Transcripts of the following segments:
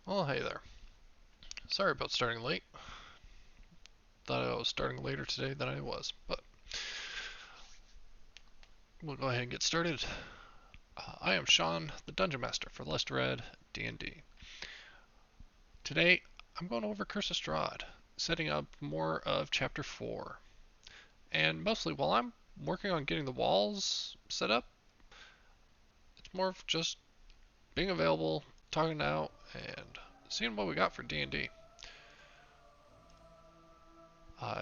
Well, hey there. Sorry about starting late. Thought I was starting later today than I was, but we'll go ahead and get started. I am Sean, the Dungeon Master for Less Red D&D. Today, I'm going over Curse of Strahd, setting up more of Chapter 4. And mostly while I'm working on getting the walls set up, it's more of just being available, talking out, and seeing what we got for D&D.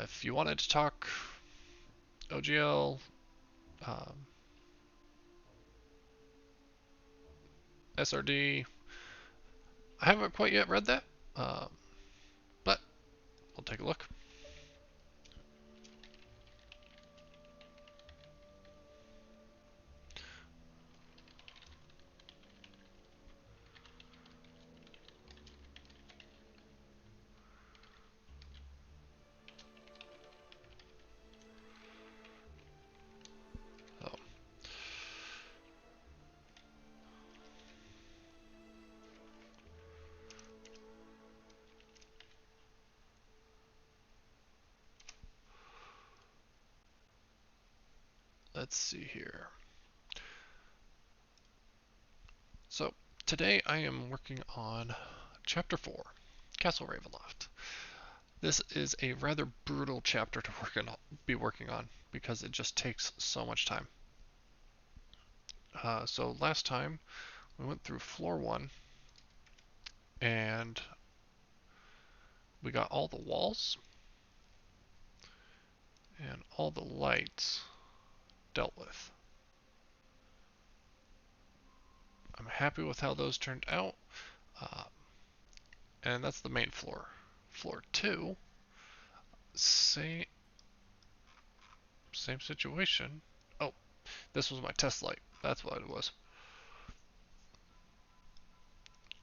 If you wanted to talk OGL, um, SRD, I haven't quite yet read that, um, but we'll take a look. So, let's see here. So today I am working on Chapter 4, Castle Ravenloft. This is a rather brutal chapter to be working on because it just takes so much time. So last time we went through floor 1 and we got all the walls and all the lights dealt with. I'm happy with how those turned out, uh, and that's the main floor. Floor 2, same situation. Oh, this was my test light. That's what it was.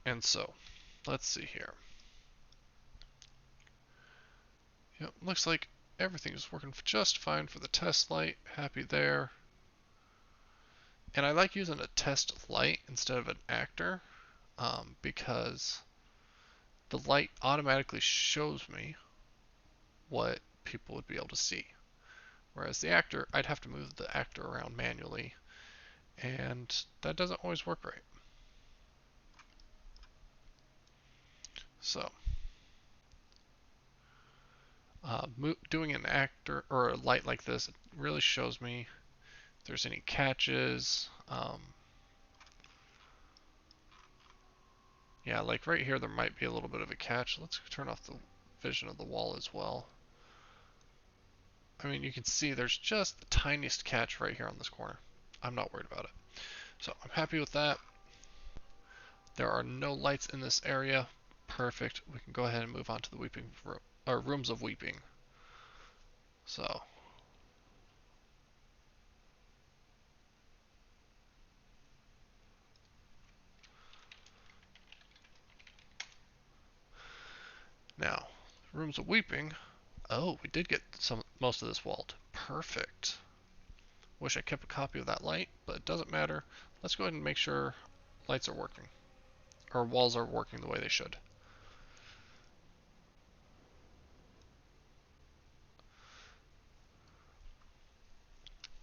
And so, let's see here. Yep, looks like everything is working just fine for the test light. Happy there. And I like using a test light instead of an actor because the light automatically shows me what people would be able to see. Whereas the actor, I'd have to move the actor around manually, and that doesn't always work right. So, doing an actor or a light like this really shows me if there's any catches. Yeah, like right here there might be a little bit of a catch. Let's turn off the vision of the wall as well. I mean, you can see there's just the tiniest catch right here on this corner. I'm not worried about it. So I'm happy with that. There are no lights in this area. Perfect. We can go ahead and move on to the weeping room, or rooms of weeping. So now, rooms of weeping. Oh, we did get most of this walled. Perfect. Wish I kept a copy of that light, but it doesn't matter. Let's go ahead and make sure lights are working, or walls are working the way they should.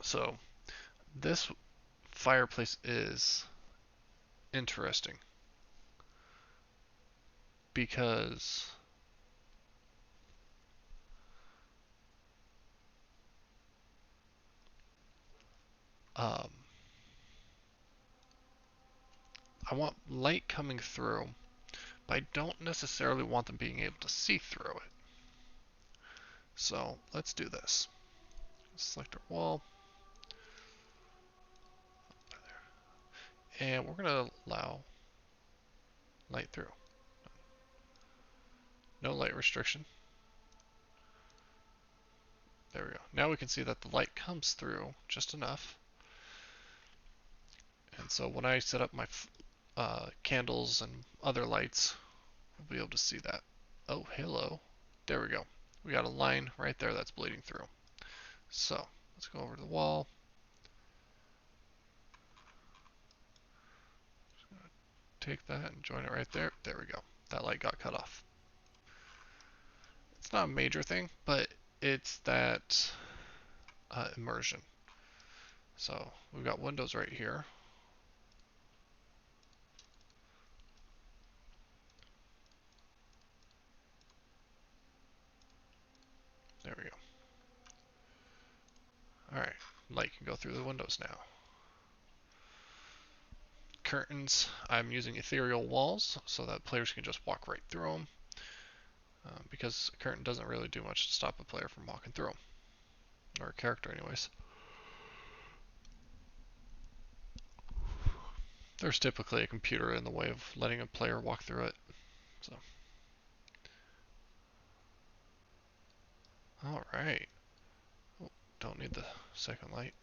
So this fireplace is interesting because um, I want light coming through, but I don't necessarily want them being able to see through it. So let's do this. Select our wall, and we're going to allow light through. No light restriction. There we go. Now we can see that the light comes through just enough. And so when I set up my candles and other lights, we'll be able to see that. Oh, hello. There we go. We got a line right there that's bleeding through. So let's go over to the wall. Take that and join it right there. There we go. that light got cut off. It's not a major thing, but it's that immersion. So we've got windows right here. There we go. Alright, light can go through the windows now. Curtains, I'm using ethereal walls so that players can just walk right through them. Because a curtain doesn't really do much to stop a player from walking through them. Or a character anyways. There's typically a computer in the way of letting a player walk through it. So. Alright. Oh, don't need the second light.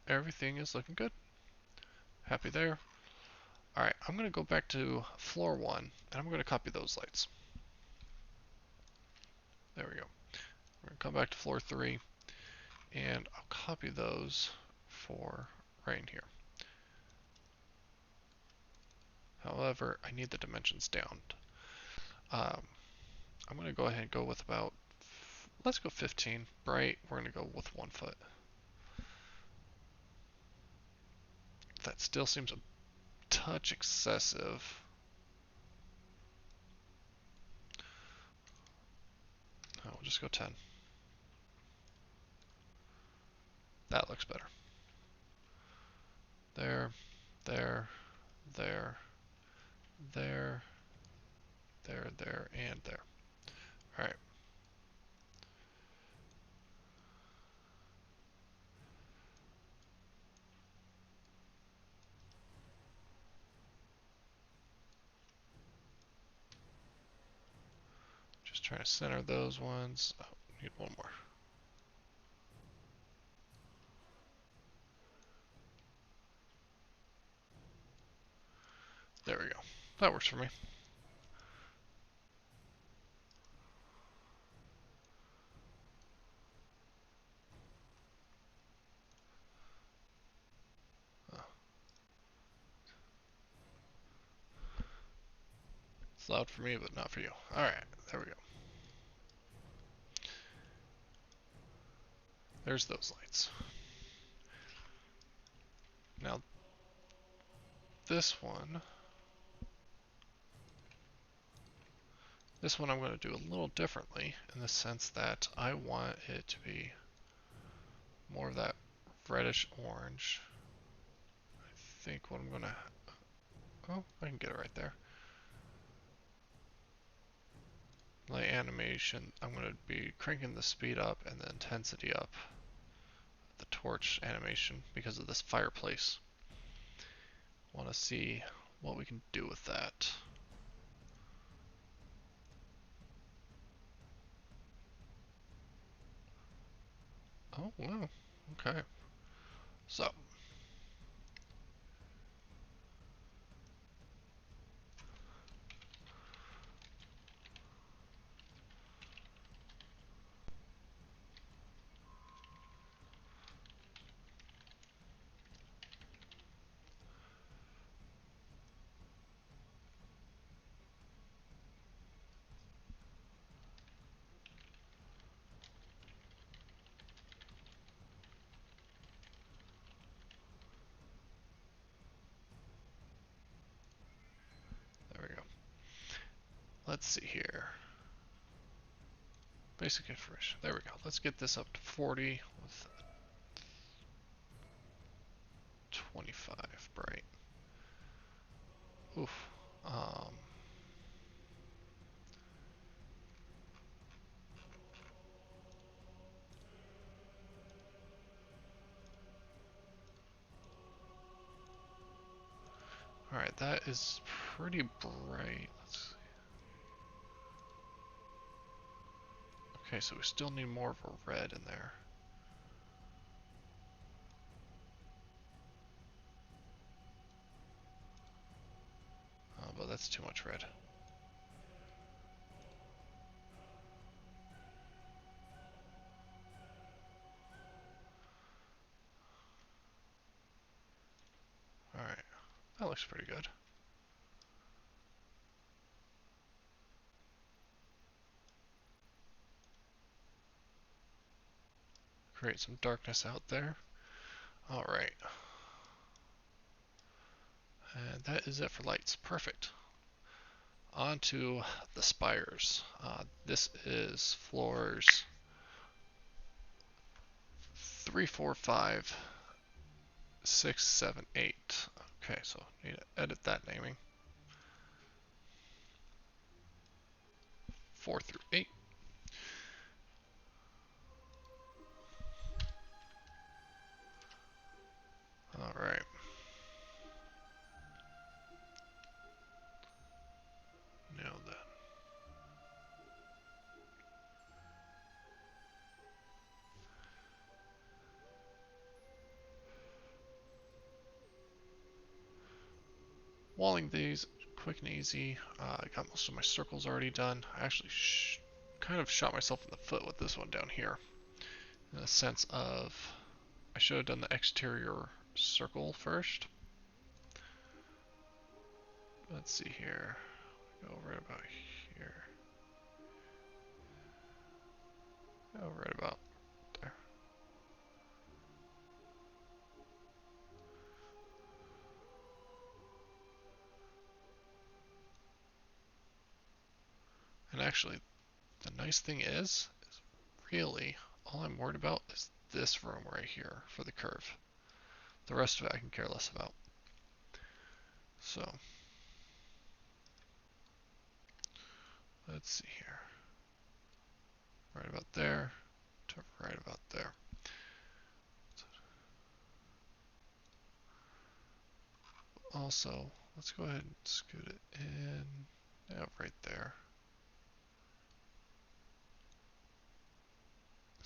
Everything is looking good. Happy there. Alright, I'm going to go back to floor 1, and I'm going to copy those lights. There we go. We're going to come back to floor 3, and I'll copy those for right in here. However, I need the dimensions down. I'm going to go ahead and go with about, let's go 15. Bright, we're going to go with 1 foot. That still seems a touch excessive. Oh, we'll just go 10. That looks better. There, there, there, there, there, and there. Alright. Just trying to center those ones. Oh, need one more. There we go. That works for me. Oh. It's loud for me, but not for you. Alright, there we go. There's those lights. Now, this one I'm going to do a little differently in the sense that I want it to be more of that reddish orange. I think what I'm going to... Oh, I can get it right there. Light animation, I'm going to be cranking the speed up and the intensity up. The torch animation because of this fireplace. Want to see what we can do with that. Oh, wow. Okay. So. There we go. Let's see here. Basic information. There we go. Let's get this up to 40 with 25 bright. Oof. Alright, that is pretty bright. Let's see. Okay, so we still need more of a red in there. But that's too much red. Alright, that looks pretty good. create some darkness out there. Alright. And that is it for lights. Perfect. On to the spires. This is floors 3, 4, 5, 6, 7, 8. Okay, so need to edit that naming. 4 through 8. Alright. Nailed that. Walling these, quick and easy. I got most of my circles already done. I actually kind of shot myself in the foot with this one down here. In the sense of, I should have done the exterior circle first. Let's see here. Go right about here. Go right about there. And actually, the nice thing is really, all I'm worried about is this room right here for the curve. The rest of it I can care less about. So, let's see here. Right about there to right about there. Also, let's go ahead and scoot it in. Yeah, right there.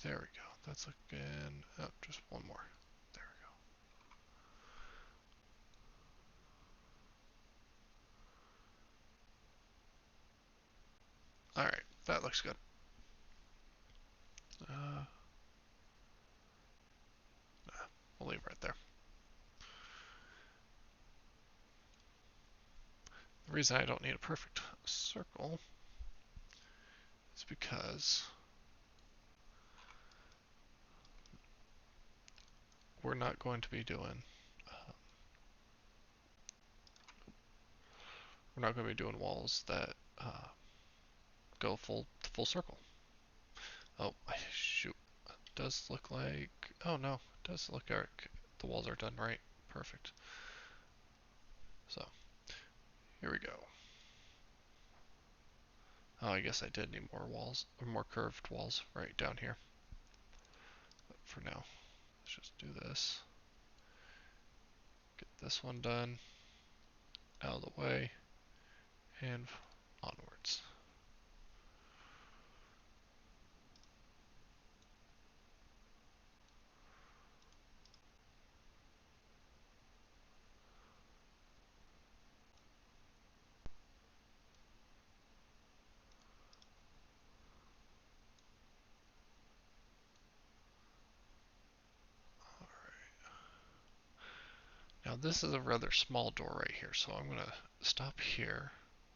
There we go. That's looking. Oh, just one more. There we go. Alright, that looks good. Nah, we'll leave right there. The reason I don't need a perfect circle is because we're not going to be doing walls that go full circle. Oh, shoot. It does look like, oh no, it does look like the walls are done right. Perfect. So, here we go. Oh, I guess I did need more walls, or more curved walls right down here. But for now, let's just do this. Get this one done, out of the way, and onwards. Now this is a rather small door right here, so I'm going to stop here,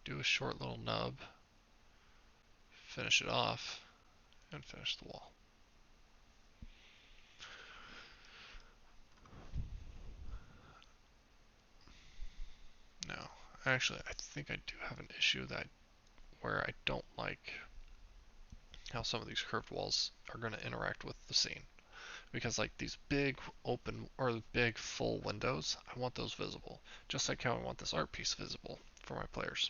do a short little nub, finish it off, and finish the wall. Now, actually, I think I do have an issue where I don't like how some of these curved walls are going to interact with the scene. Because like these big open or big full windows, I want those visible. Just like how I want this art piece visible for my players.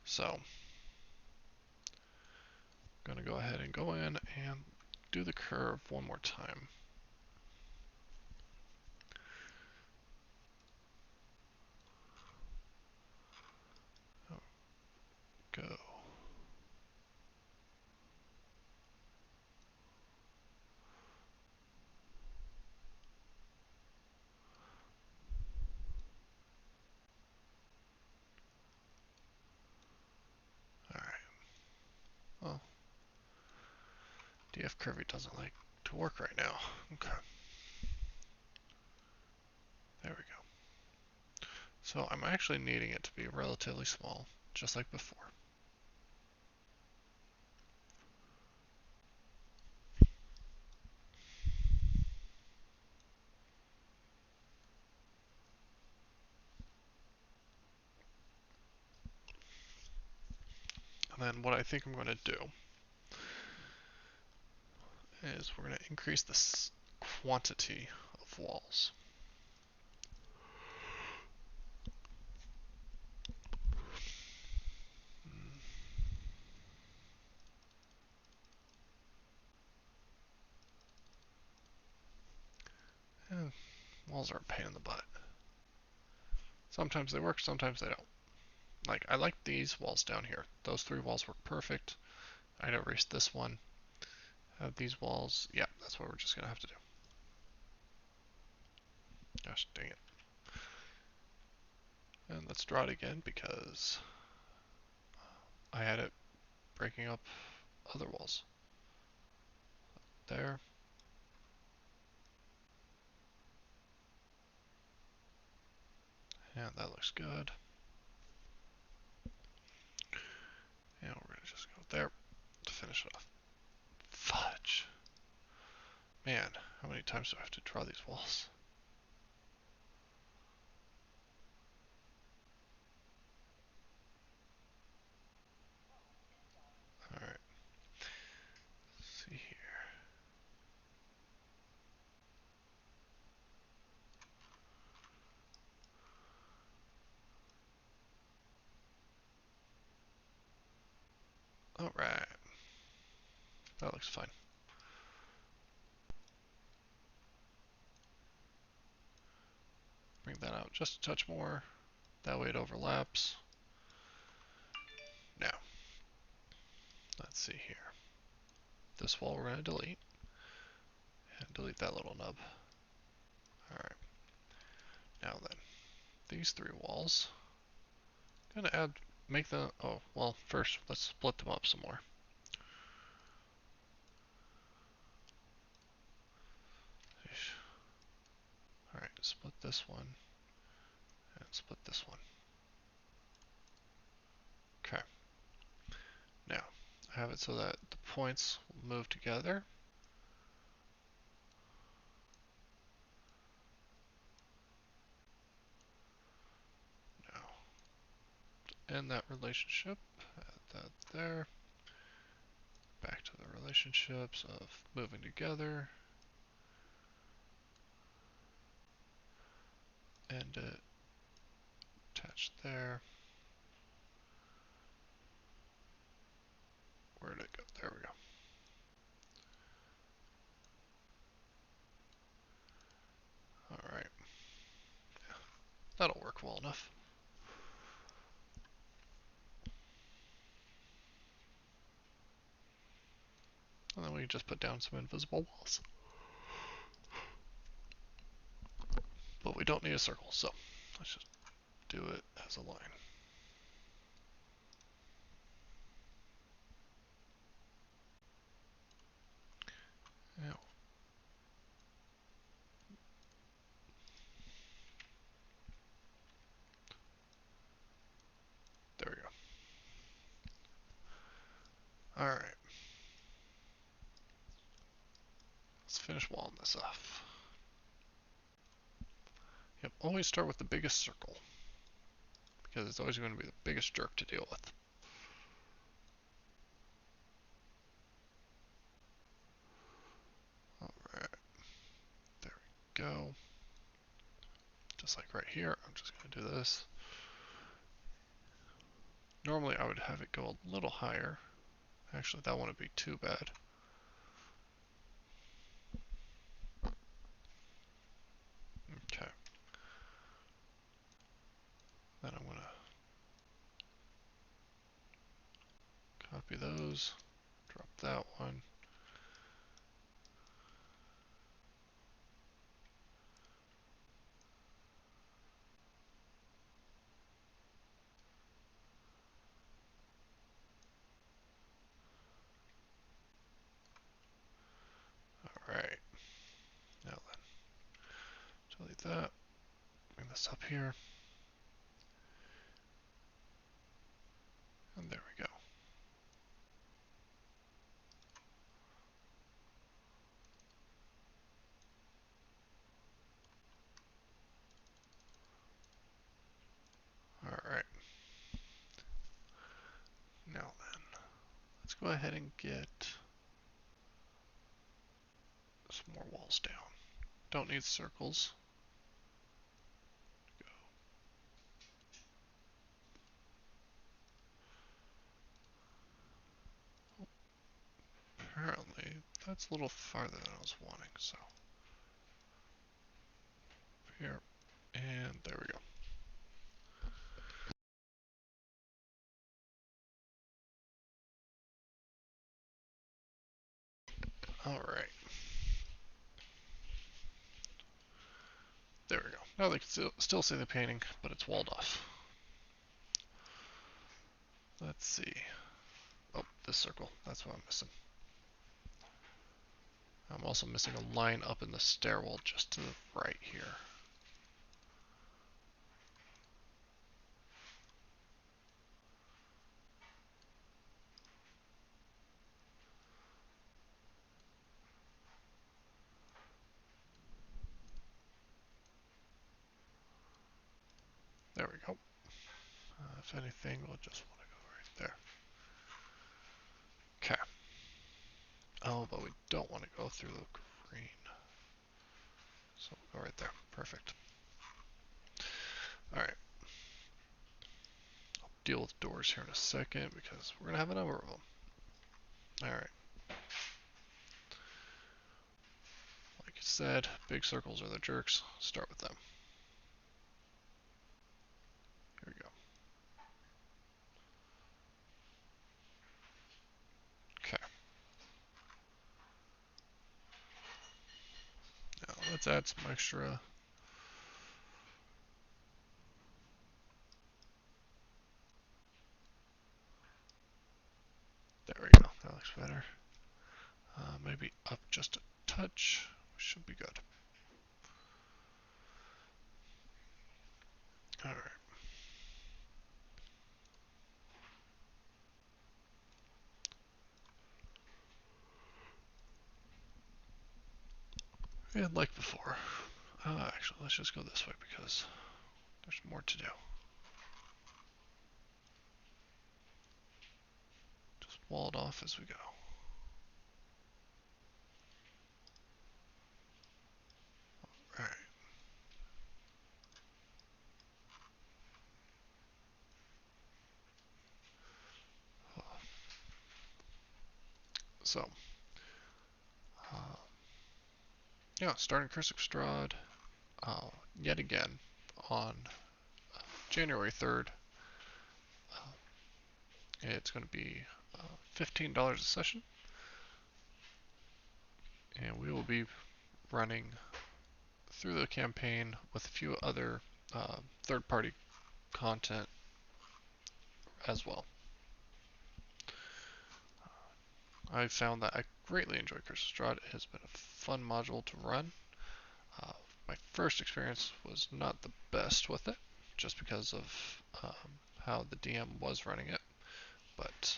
So, I'm going to go ahead and go in and do the curve one more time. Oh, go. Alright. Well, DF Curvy doesn't like to work right now. Okay. There we go. So I'm actually needing it to be relatively small, just like before. And then what I think I'm going to do is we're going to increase the quantity of walls. And walls are a pain in the butt. Sometimes they work, sometimes they don't. Like, I like these walls down here. Those 3 walls work perfect. I'd erase this one. Have these walls. Yeah, that's what we're just going to have to do. Gosh dang it. And let's draw it again because I had it breaking up other walls. There. And that looks good. And we're going to just go there to finish it off. Fudge. Man, how many times do I have to draw these walls? Alright. Let's see here. Alright. That looks fine. Bring that out just a touch more. That way it overlaps. Now, let's see here. This wall we're going to delete. And delete that little nub. Alright. Now then, these 3 walls. I'm going to add, make the, oh, well, first let's split them up some more. Alright, split this one. And split this one. Okay. Now, I have it so that the points will move together. Now, end that relationship. Add that there. Back to the relationships of moving together. End it. Attach there. Where did it go? There we go. Alright. Yeah, that'll work well enough. And then we can just put down some invisible walls. But we don't need a circle, so let's just do it as a line. Yeah. There we go. Alright. Let's finish walling this off. Yep, always start with the biggest circle. Because it's always going to be the biggest jerk to deal with. Alright. There we go. Just like right here, I'm just going to do this. Normally I would have it go a little higher. Actually, that wouldn't be too bad. Okay. Then I'm going to copy those, drop that one. Alright. Now then, delete that. Bring this up here. And there we go. Alright. Now then. go ahead and get some more walls down. Don't need circles. Apparently, that's a little farther than I was wanting, so. Here, and there we go. Alright. There we go. Now they can still see the painting, but it's walled off. Let's see. Oh, this circle. That's what I'm missing. I'm also missing a line up in the stairwell just to the right here. There we go. If anything, we'll just want to go right there. Okay. Oh, but we don't want to go through the green. So we'll go right there. Perfect. Alright. I'll deal with doors here in a second because we're going to have a number of them. Alright. Like you said, big circles are the jerks. Start with them. Here we go. Okay. Now let's add some extra. There we go. That looks better. Maybe up just a touch. Should be good. Alright. And like before. Actually, let's just go this way because there's more to do. Just wall it off as we go. Alright. So, yeah, starting Count Strahd yet again on January 3rd. It's going to be $15 a session, and we will be running through the campaign with a few other third-party content as well. I've found that I greatly enjoy Count Strahd. It has been a fun module to run. My first experience was not the best with it, just because of how the DM was running it, but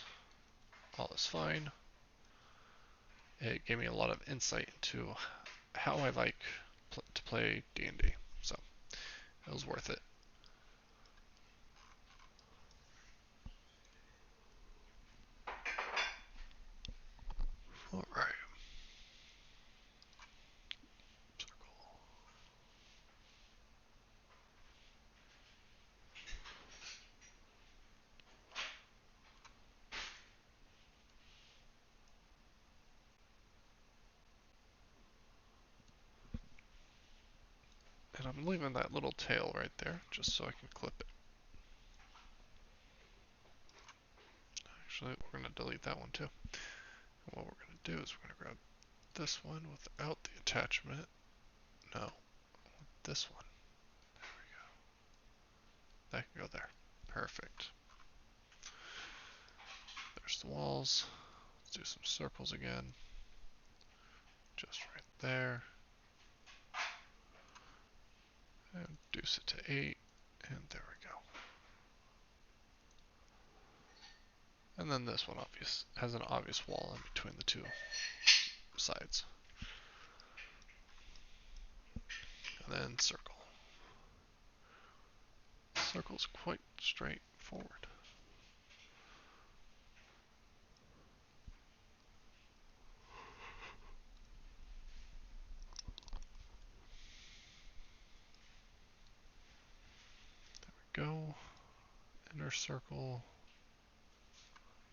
all is fine. It gave me a lot of insight into how I like to play D&D, so it was worth it. Alright. Circle. And I'm leaving that little tail right there, just so I can clip it. Actually, we're going to delete that one too. And what we're going to do is we're going to grab this one without the attachment. No, this one. There we go. That can go there. Perfect. There's the walls. Let's do some circles again. Just right there. And reduce it to 8. And there we go. And then this one has an obvious wall in between the two sides. And then circle. Circle's quite straightforward. go. Inner circle.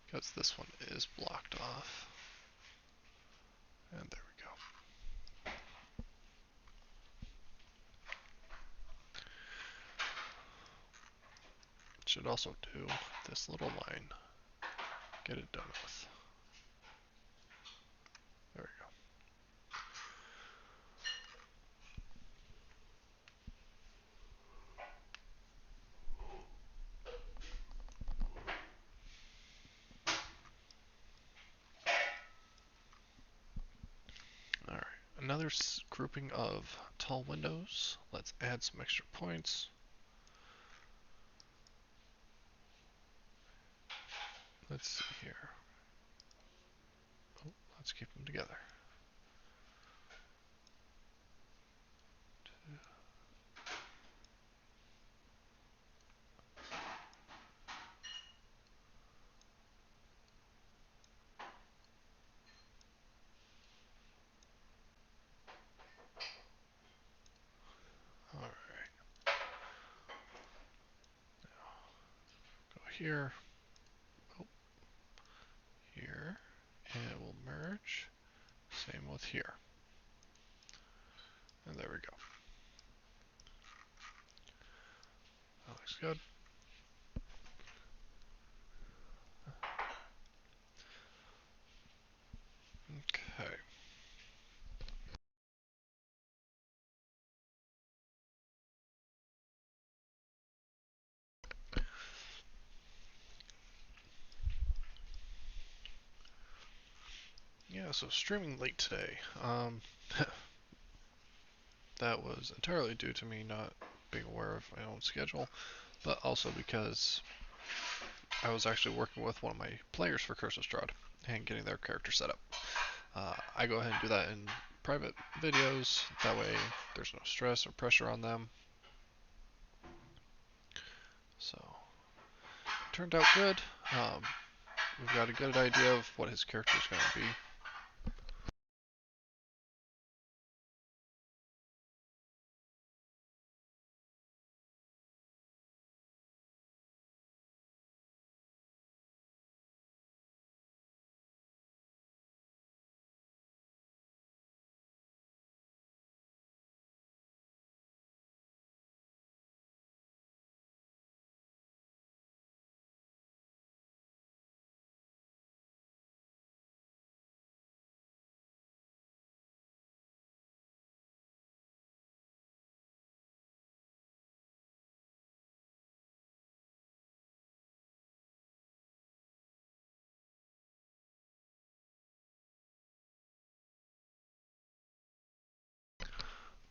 Because this one is blocked off. And there we go. Should also do this little line. Get it done with. There we go. Alright, another grouping of tall windows. Let's add some extra points. Let's see here. Oh, let's keep them together. Alright, go here. Oh, here. And it will merge. Same with here. And there we go. That looks good. Okay. Yeah, so streaming late today. That was entirely due to me not being aware of my own schedule, but also because I was actually working with one of my players for Castle Strahd and getting their character set up. I go ahead and do that in private videos, that way there's no stress or pressure on them. So, turned out good. We've got a good idea of what his character is going to be.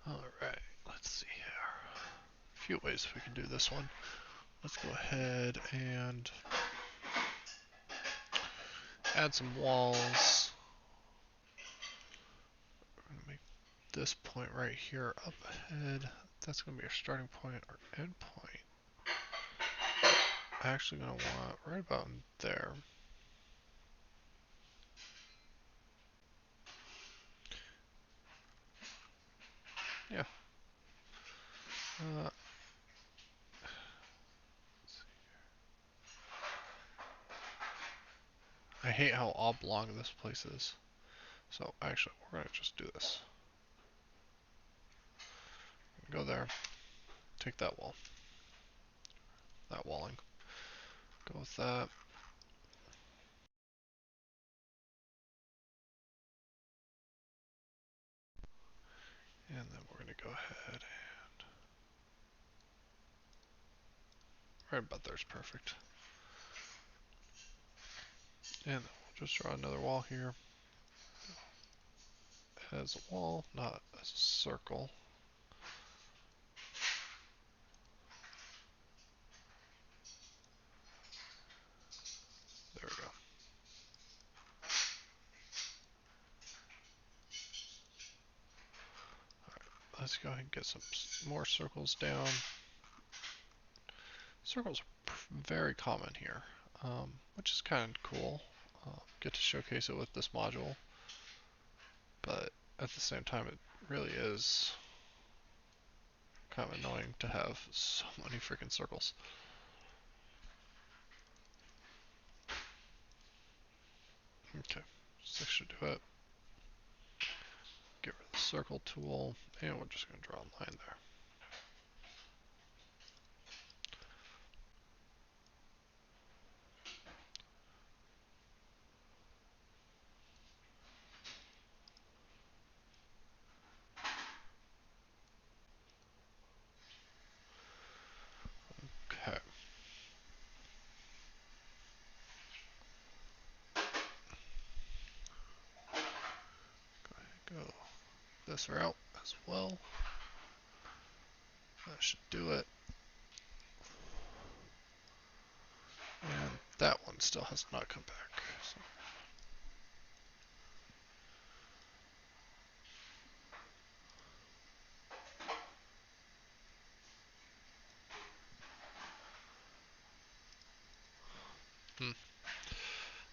Alright, let's see here. A few ways we can do this one. Let's go ahead and add some walls. We're going to make this point right here up ahead. That's going to be our starting point, our end point. I'm actually going to want right about in there. Yeah. I hate how oblong this place is. So actually, we're going to just do this. Go there. Take that wall. That walling. Go with that. And then we're going to go ahead and right about there's perfect. And then we'll just draw another wall here. As a wall, not as a circle. There we go. Alright, let's go ahead and get some more circles down. Circles are very common here, which is kind of cool. Get to showcase it with this module, but at the same time it really is kind of annoying to have so many freaking circles. Okay, 6 should do it. Get rid of the circle tool, and we're just going to draw a line there. Okay. Go this route as well. That should do it. And that one still has not come back. So.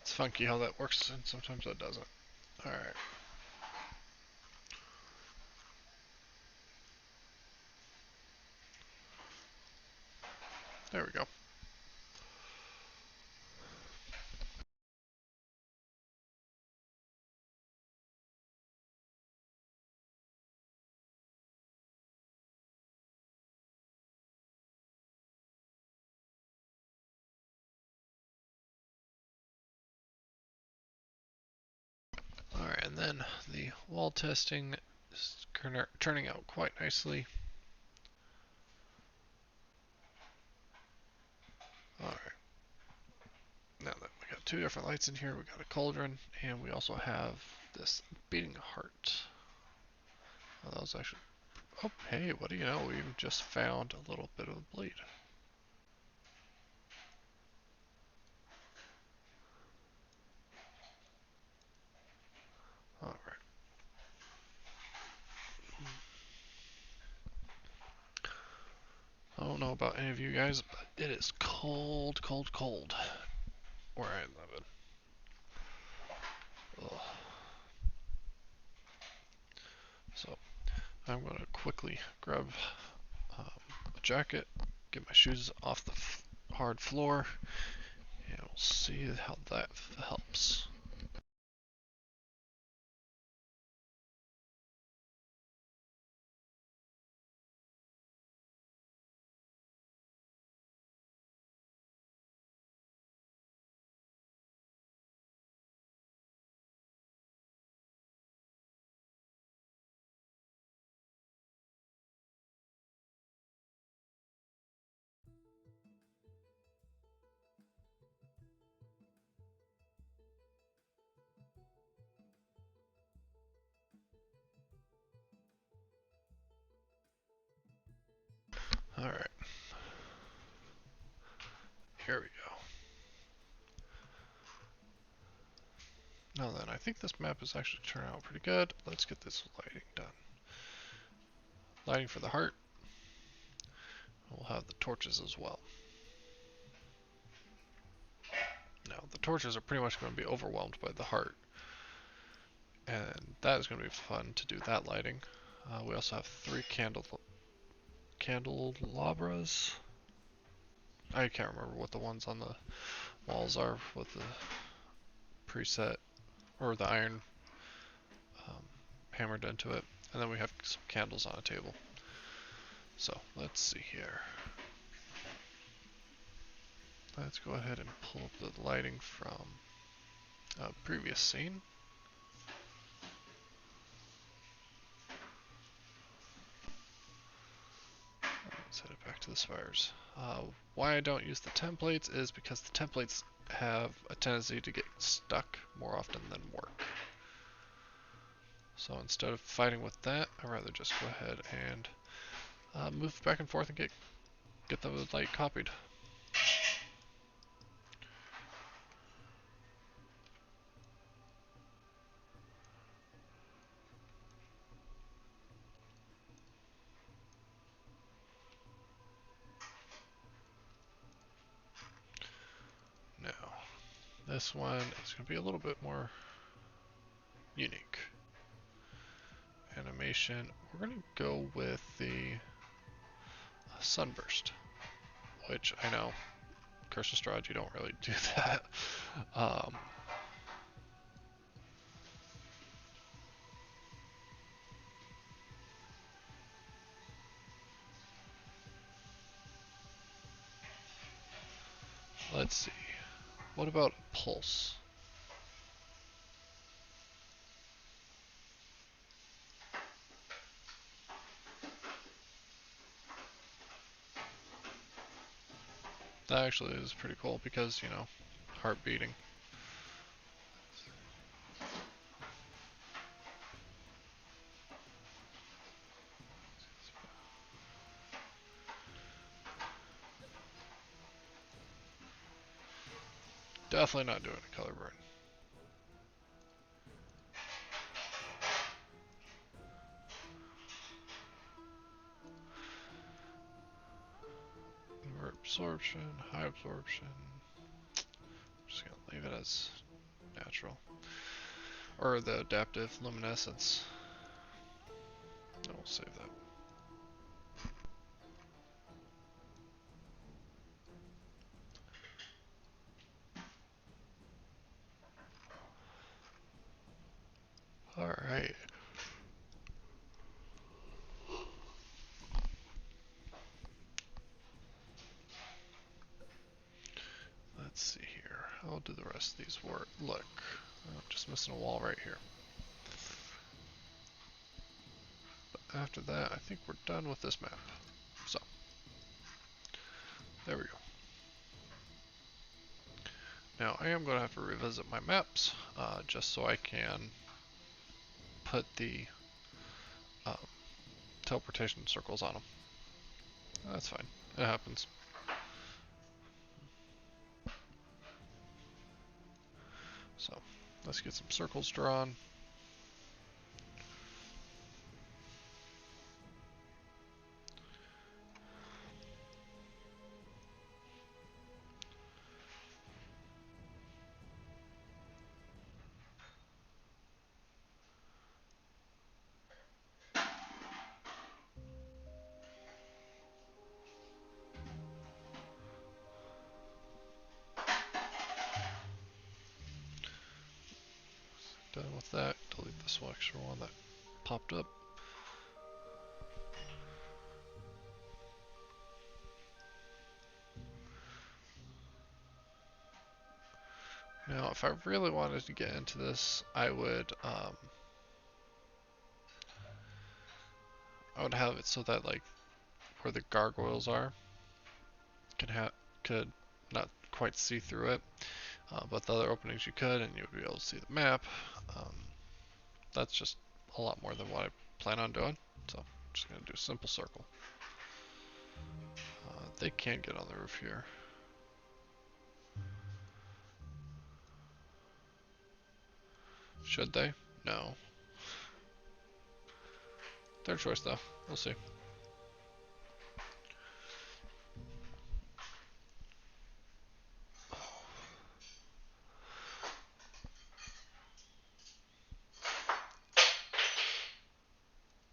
It's funky how that works, and sometimes it doesn't. Alright. There we go. Alright, and then the wall testing is turning out quite nicely. Alright. Now that we got 2 different lights in here, we got a cauldron, and we also have this beating heart. Oh, that was actually... Oh, hey, what do you know? We just found a little bit of bleed. Alright. I don't know about any of you guys, but it is cold, cold, cold where I live in. Ugh. So, I'm going to quickly grab a jacket, get my shoes off the hard floor, and we'll see how that helps. Alright. Here we go. Now then, I think this map is actually turning out pretty good. Let's get this lighting done. Lighting for the heart. We'll have the torches as well. Now, the torches are pretty much going to be overwhelmed by the heart. And that is going to be fun to do that lighting. We also have 3 candelabras. I can't remember what the ones on the walls are with the preset, or the iron hammered into it. And then we have some candles on a table. So, let's see here. Let's go ahead and pull up the lighting from a previous scene. Let's head it back to the spires. Why I don't use the templates is because the templates have a tendency to get stuck more often than work. So instead of fighting with that, I'd rather just go ahead and move back and forth and get the light copied. Now, this one is going to be a little bit more unique. Animation, we're going to go with the Sunburst, which I know, Curse of Strahd, you don't really do that. Um, let's see. What about Pulse? That actually is pretty cool because, you know, heart beating. Definitely not doing a color burn. Absorption, high absorption. I'm just gonna leave it as natural. Or the adaptive luminescence. No, we'll save that. Alright. Let's see here. How do the rest of these work? Look. I'm just missing a wall right here. But after that, I think we're done with this map. So, there we go. Now, I am going to have to revisit my maps, just so I can put the um, teleportation circles on them. That's fine. It happens. So, let's get some circles drawn. Done with that. Delete this extra one that popped up. Now, if I really wanted to get into this, I would have it so that like where the gargoyles are, could not quite see through it, but the other openings you could, and you would be able to see the map. Um, that's just a lot more than what I plan on doing. So I'm just gonna do a simple circle. They can't get on the roof here. Should they? No. Their choice though. We'll see.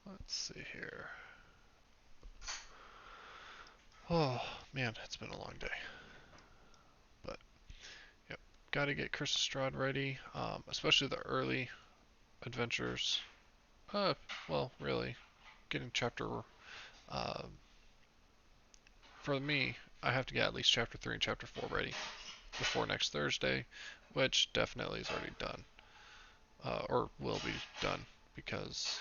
Let's see here. Oh man, it's been a long day. But yep, gotta get Curse of Strahd ready, especially the early adventures. Well, really, getting chapter. For me, I have to get at least chapter 3 and chapter 4 ready before next Thursday, which definitely is already done, or will be done, because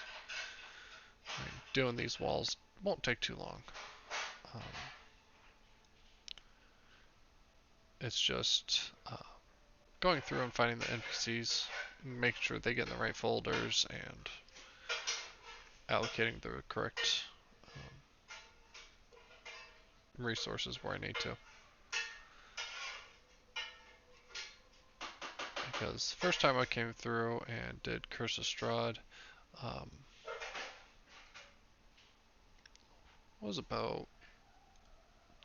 I mean, doing these walls won't take too long. Um, it's just going through and finding the NPCs, making sure they get in the right folders, and allocating the correct resources where I need to. Because first time I came through and did Curse of Strahd, was about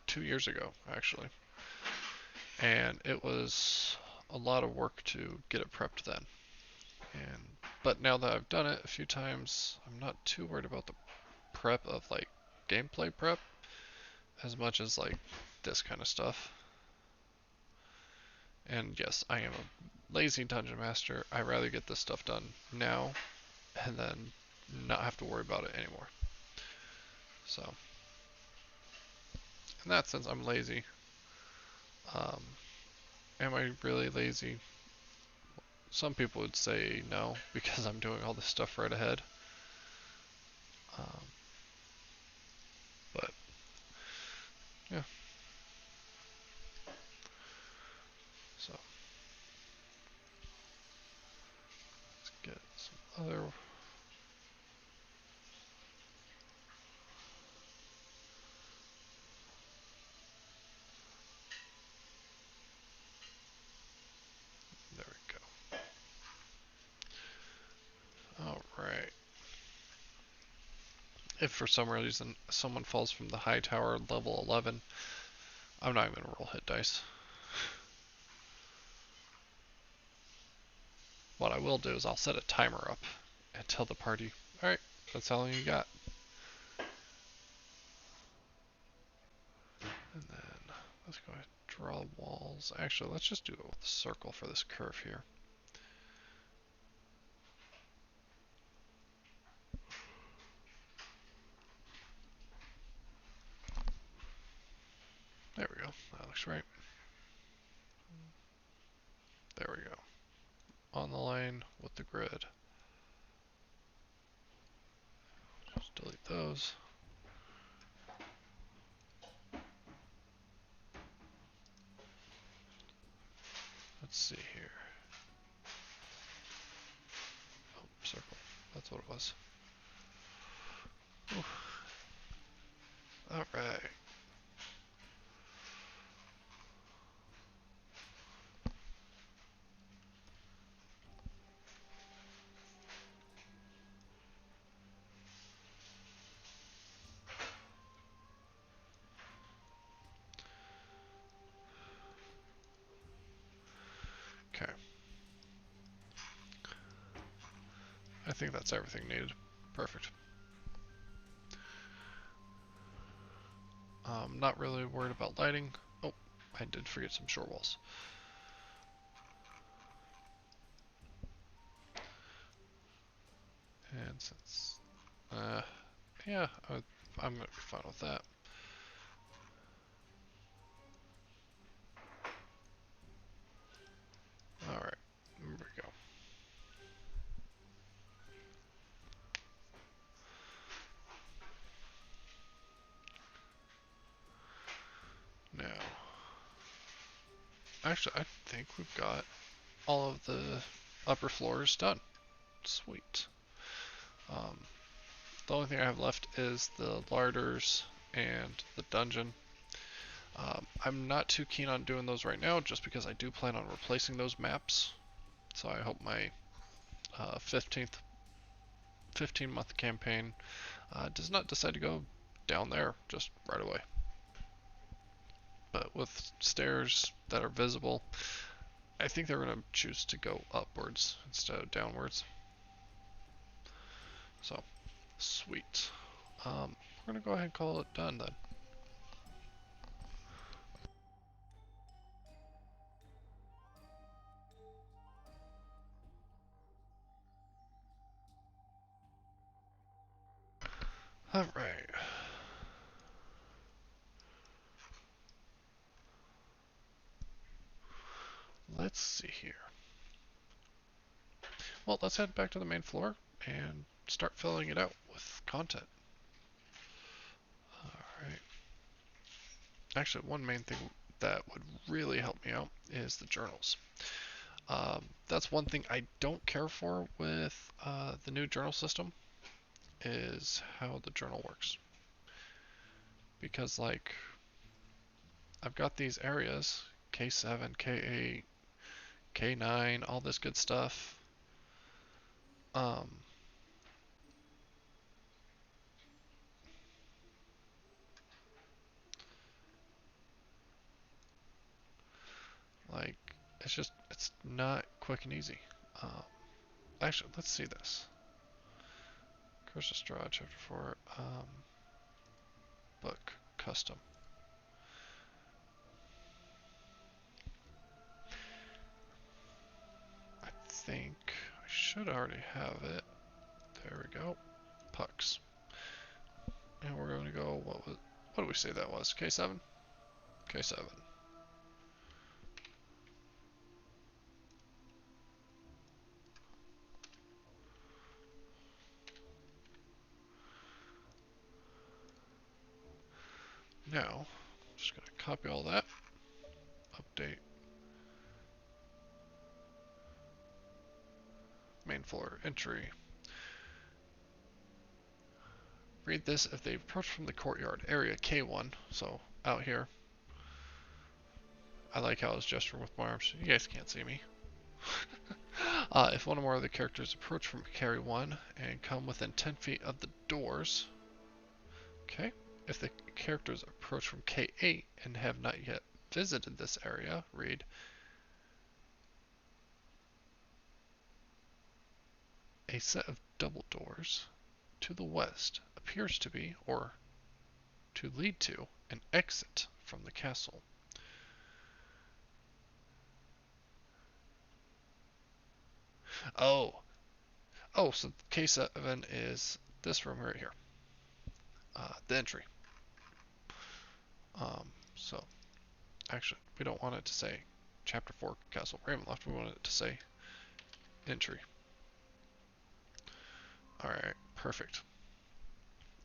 2 years ago, actually. And it was a lot of work to get it prepped then. But now that I've done it a few times, I'm not too worried about the prep of like gameplay prep, as much as like this kind of stuff. And yes, I am a lazy dungeon master. I'd rather get this stuff done now and then not have to worry about it anymore. So, in that sense, I'm lazy. Um, am I really lazy? Some people would say no, because I'm doing all this stuff right ahead. Um, but, yeah. So, let's get some other... There we go. Alright. If for some reason someone falls from the high tower level 11, I'm not even going to roll hit dice. What I will do is I'll set a timer up and tell the party, alright, that's how long you got. And then let's go ahead and draw walls. Actually, let's just do it with a circle for this curve here. There we go. That looks right. There we go. On the line with the grid. Just delete those. Let's see here. Oh, circle. That's what it was. Alright. Okay. I think that's everything needed. Perfect. Not really worried about lighting. Oh, I did forget some short walls. And since, yeah, I'm gonna be fine with that. Alright, there we go. Now, actually, I think we've got all of the upper floors done. Sweet. The only thing I have left is the larders and the dungeon. I'm not too keen on doing those right now, just because I do plan on replacing those maps. So I hope my 15-month campaign does not decide to go down there just right away. But with stairs that are visible, I think they're going to choose to go upwards instead of downwards. So, sweet. We're going to go ahead and call it done then. Alright. Let's see here. Well, let's head back to the main floor and start filling it out with content. Alright. Actually, one main thing that would really help me out is the journals. That's one thing I don't care for with the new journal system, is how the journal works. Because, like, I've got these areas, K7, K8, K9, all this good stuff. Like, it's not quick and easy. Actually, let's see this. Curse of Strahd, Chapter 4, book, custom. should already have it. There we go. Pucks. And we're going to go, what do we say that was? K7? K7. Now, just going to copy all that. Update. Main floor entry. Read this if they approach from the courtyard. Area K1, so out here. I like how I was gesturing with my arms. You guys can't see me. If one or more of the characters approach from Carry 1 and come within 10 feet of the doors. Okay. If the characters approach from K8 and have not yet visited this area, read a set of double doors to the west appears to be, or to lead to, an exit from the castle. Oh, so K7 is this room right here, the entry. So actually, we don't want it to say Chapter 4 Castle Ravenloft. We want it to say entry. Alright, perfect.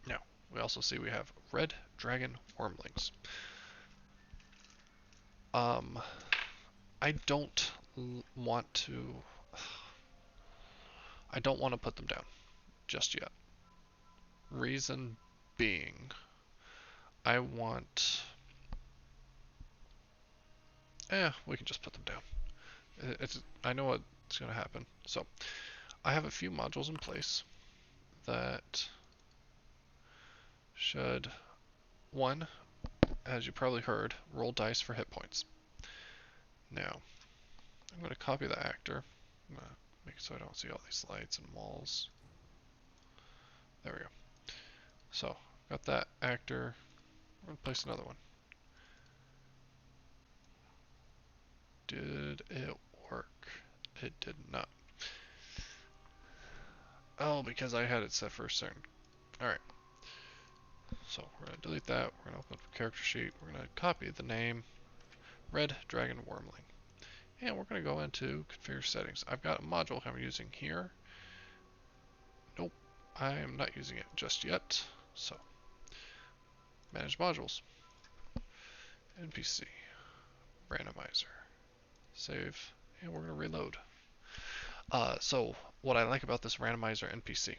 Now, we also see we have red dragon wormlings. I don't want to put them down just yet. Reason being, I want... we can just put them down. I know what's going to happen. So, I have a few modules in place that should, one, as you probably heard, roll dice for hit points. Now, I'm going to copy the actor. I'm going to make it so I don't see all these lights and walls. There we go. So, got that actor. I'm going to place another one. Did it work? It did not. Oh, because I had it set for a certain. Alright. So, we're going to delete that. We're going to open up a character sheet. We're going to copy the name Red Dragon Wormling. And we're going to go into configure settings. I've got a module I'm using here. Nope, I am not using it just yet. So, manage modules. NPC. Randomizer. Save. And we're going to reload. So, what I like about this randomizer NPC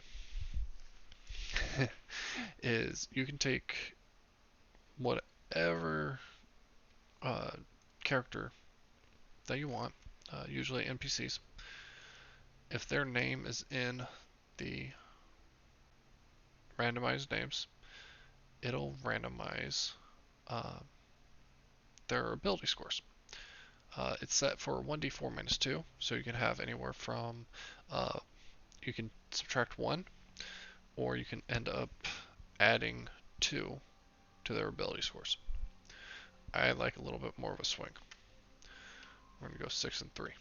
is you can take whatever character that you want, usually NPCs. If their name is in the randomized names, it'll randomize their ability scores. It's set for 1d4 minus 2, so you can have anywhere from, you can subtract 1, or you can end up adding 2 to their ability scores. I like a little bit more of a swing. We're going to go 6 and 3.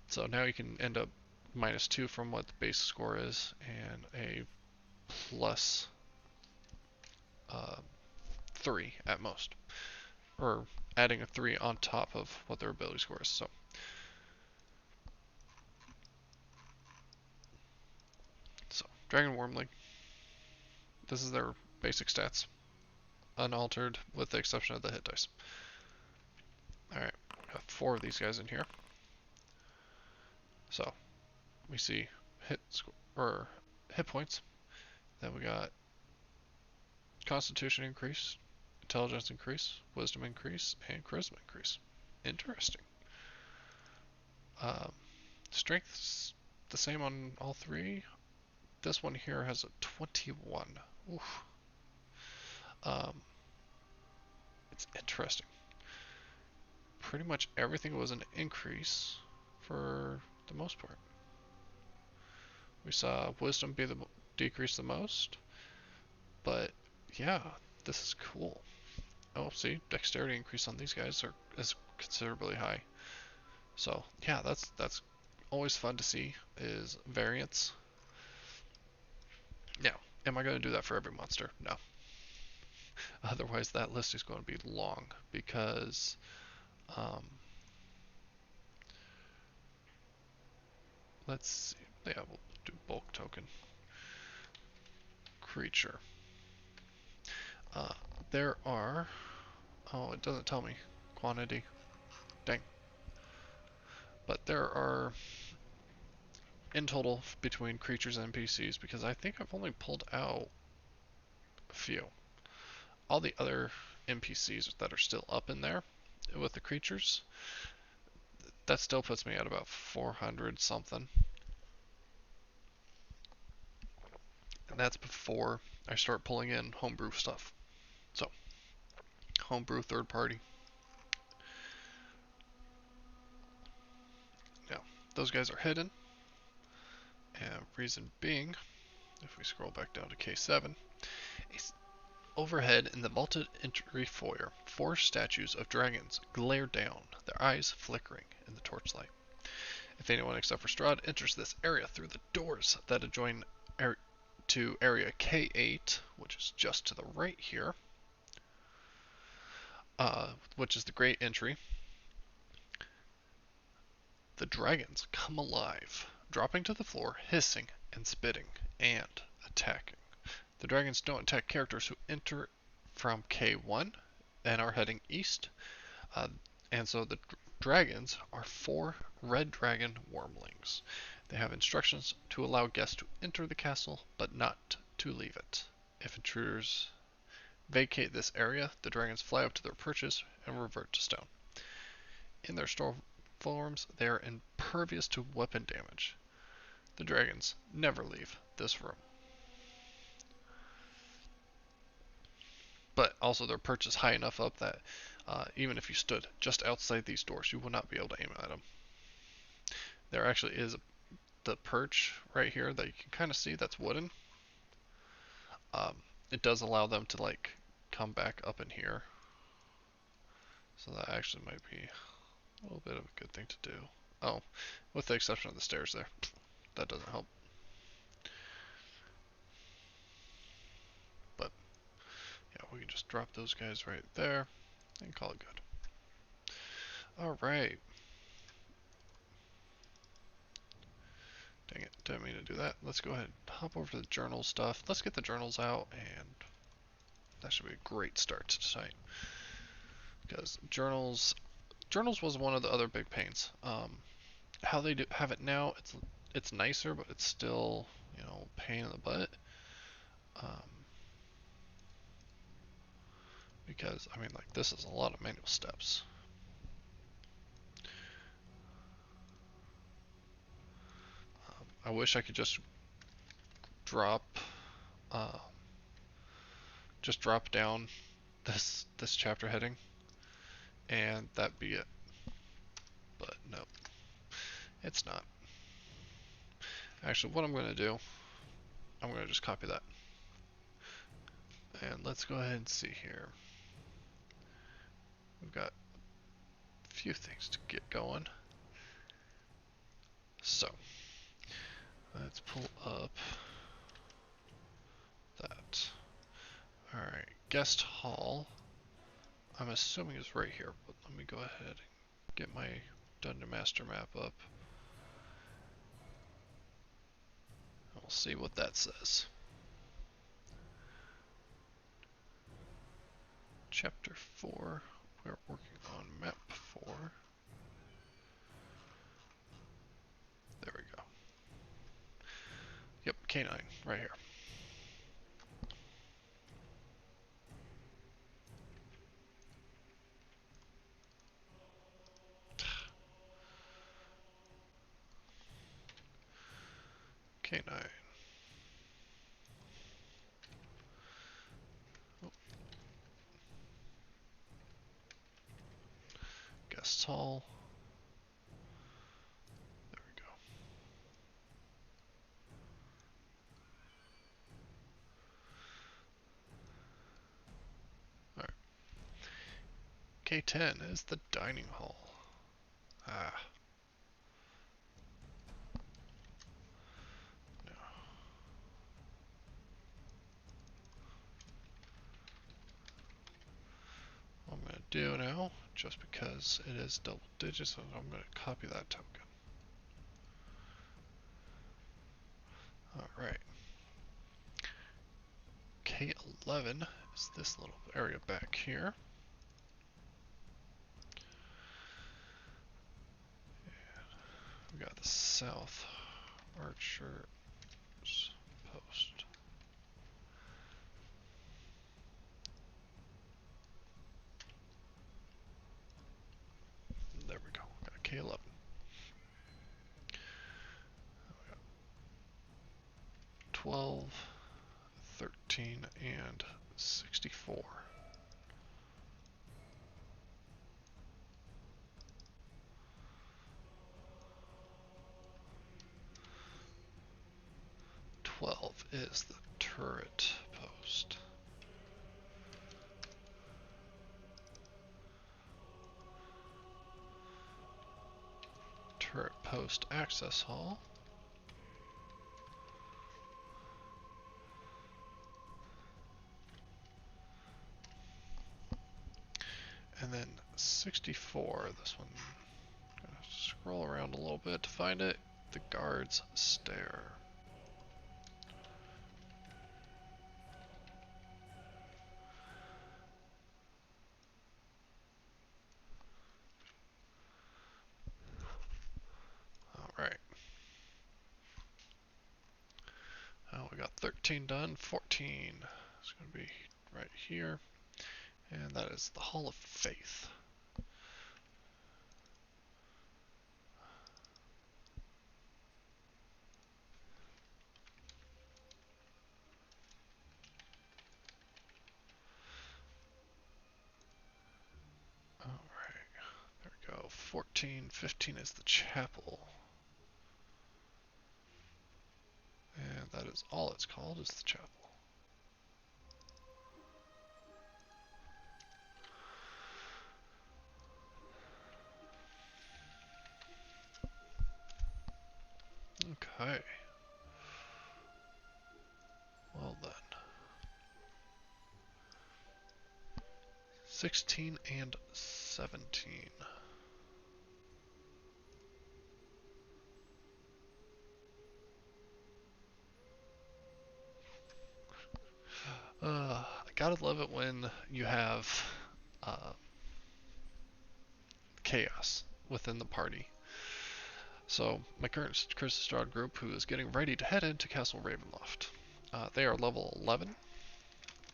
So now you can end up minus 2 from what the base score is, and a plus 3 at most. Or adding a 3 on top of what their ability score is. So Dragon Wormling. This is their basic stats. Unaltered with the exception of the hit dice. Alright, we got 4 of these guys in here. So we see hit points. Then we got Constitution increase, Intelligence increase, Wisdom increase, and Charisma increase. Interesting. Strength's the same on all 3. This one here has a 21. Oof. It's interesting. Pretty much everything was an increase for the most part. We saw Wisdom be the decrease the most, but yeah, this is cool. Oh, see, Dexterity increase on these guys is considerably high. So yeah, that's always fun to see is variance. Now, am I going to do that for every monster? No. Otherwise, that list is going to be long because um, let's see. Yeah, we'll do bulk token creature. Uh, there are. Oh, it doesn't tell me quantity. Dang. But there are in total between creatures and NPCs because I think I've only pulled out a few. All the other NPCs that are still up in there with the creatures, that still puts me at about 400 something. And that's before I start pulling in homebrew stuff. So, homebrew third party. Now, those guys are hidden. And reason being, if we scroll back down to K7, overhead in the vaulted entry foyer, 4 statues of dragons glare down, their eyes flickering in the torchlight. If anyone except for Strahd enters this area through the doors that adjoin to area K8, which is just to the right here, which is the great entry, the dragons come alive, dropping to the floor, hissing and spitting, and attacking. The dragons don't attack characters who enter from K1 and are heading east, uh, and so the dragons are 4 red dragon wormlings. They have instructions to allow guests to enter the castle, but not to leave it. If intruders vacate this area, the dragons fly up to their perches and revert to stone. In their storm forms, they are impervious to weapon damage. The dragons never leave this room. But also their perch is high enough up that even if you stood just outside these doors, you will not be able to aim at them. There actually is the perch right here that you can kind of see that's wooden. It does allow them to like come back up in here. So that actually might be a little bit of a good thing to do. Oh, with the exception of the stairs there. That doesn't help. But yeah, we can just drop those guys right there and call it good. Alright. Dang it, didn't mean to do that. Let's go ahead and hop over to the journal stuff. Let's get the journals out, and that should be a great start to tonight. Because journals was one of the other big pains. How they have it now, it's nicer, but it's still, pain in the butt. Um, because I mean, like, this is a lot of manual steps. I wish I could drop, uh, just drop down this chapter heading, and that be it. But no, it's not. Actually, what I'm going to do, I'm going to just copy that. And let's go ahead and see here. We've got a few things to get going. So, let's pull up that. Alright, guest hall. I'm assuming is right here, but let me go ahead and get my Dungeon Master map up. We'll see what that says. Chapter 4. We're working on map 4. There we go. Yep, K9, right here. K9. Oh. Guest hall. There we go. Alright. K10 is the dining hall. Ah. do now, just because it is double digits, so I'm going to copy that token. Alright. K11 is this little area back here. We got the South Archer's Post. There we go. Got K11. 12, 13, and 64. Is the turret post. Turret post access hall. And then 64, this one. Gonna scroll around a little bit to find it. The guard's stair. Alright. Oh, we got 13 done. 14 is going to be right here. And that is the Hall of Faith. Alright, there we go. 14, 15 is the chapel. And that is all it's called, is the chapel. Okay. Well then. 16 and 17. I gotta love it when you have chaos within the party. So, my current Castle Strahd group, who is getting ready to head into Castle Ravenloft. They are level 11,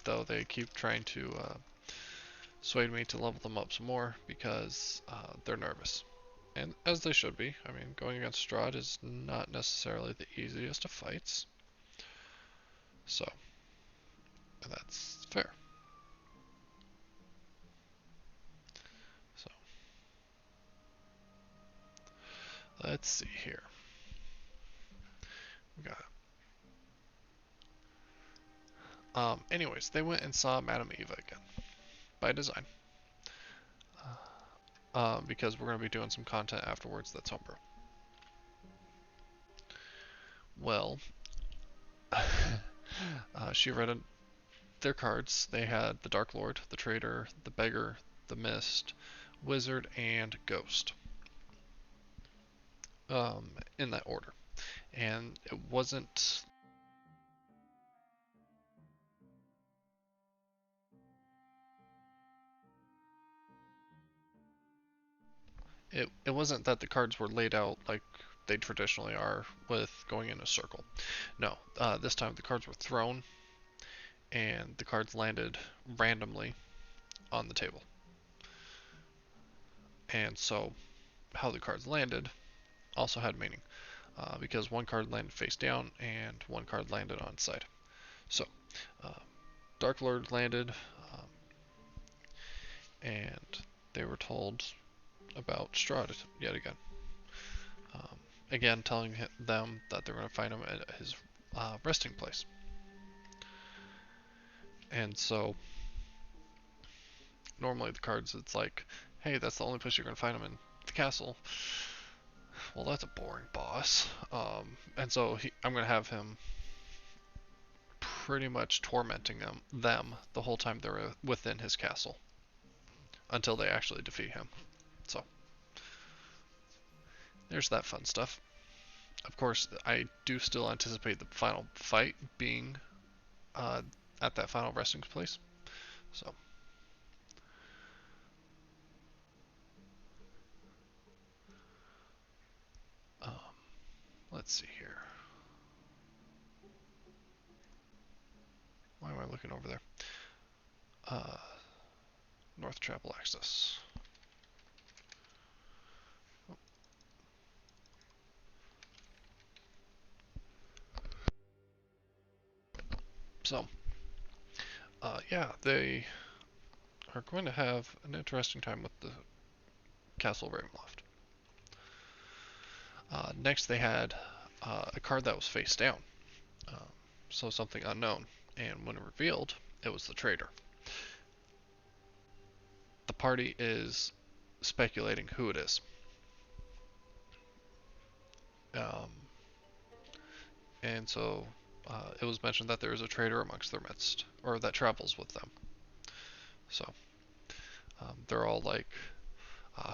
though they keep trying to sway me to level them up some more because they're nervous. And as they should be. I mean, going against Strahd is not necessarily the easiest of fights. So, that's fair. So, let's see here. We got anyways, they went and saw Madame Eva again. By design. Because we're going to be doing some content afterwards that's homebrew. Well, she read their cards. They had the Dark Lord, the Traitor, the Beggar, the Mist, Wizard, and Ghost. In that order. And it wasn't... It wasn't that the cards were laid out like they traditionally are with going in a circle. No, this time the cards were thrown and the cards landed randomly on the table. And so how the cards landed also had meaning, because one card landed face down and one card landed on side. So Dark Lord landed, and they were told about Strahd yet again. Again, telling them that they're going to find him at his resting place. And so, normally the cards, it's like, hey, that's the only place you're going to find him in the castle. Well, that's a boring boss. And so I'm going to have him pretty much tormenting them the whole time they're within his castle. until they actually defeat him. So there's that fun stuff. Of course, I do still anticipate the final fight being uh, at that final resting place. So, um, let's see here. Why am I looking over there? North Chapel access. So, yeah, they are going to have an interesting time with the Castle Ravenloft. Next, they had a card that was face down, uh, so something unknown, and when revealed, it was the traitor. The party is speculating who it is. Um, and so it was mentioned that there is a traitor amongst their midst, or that travels with them. So they're all like,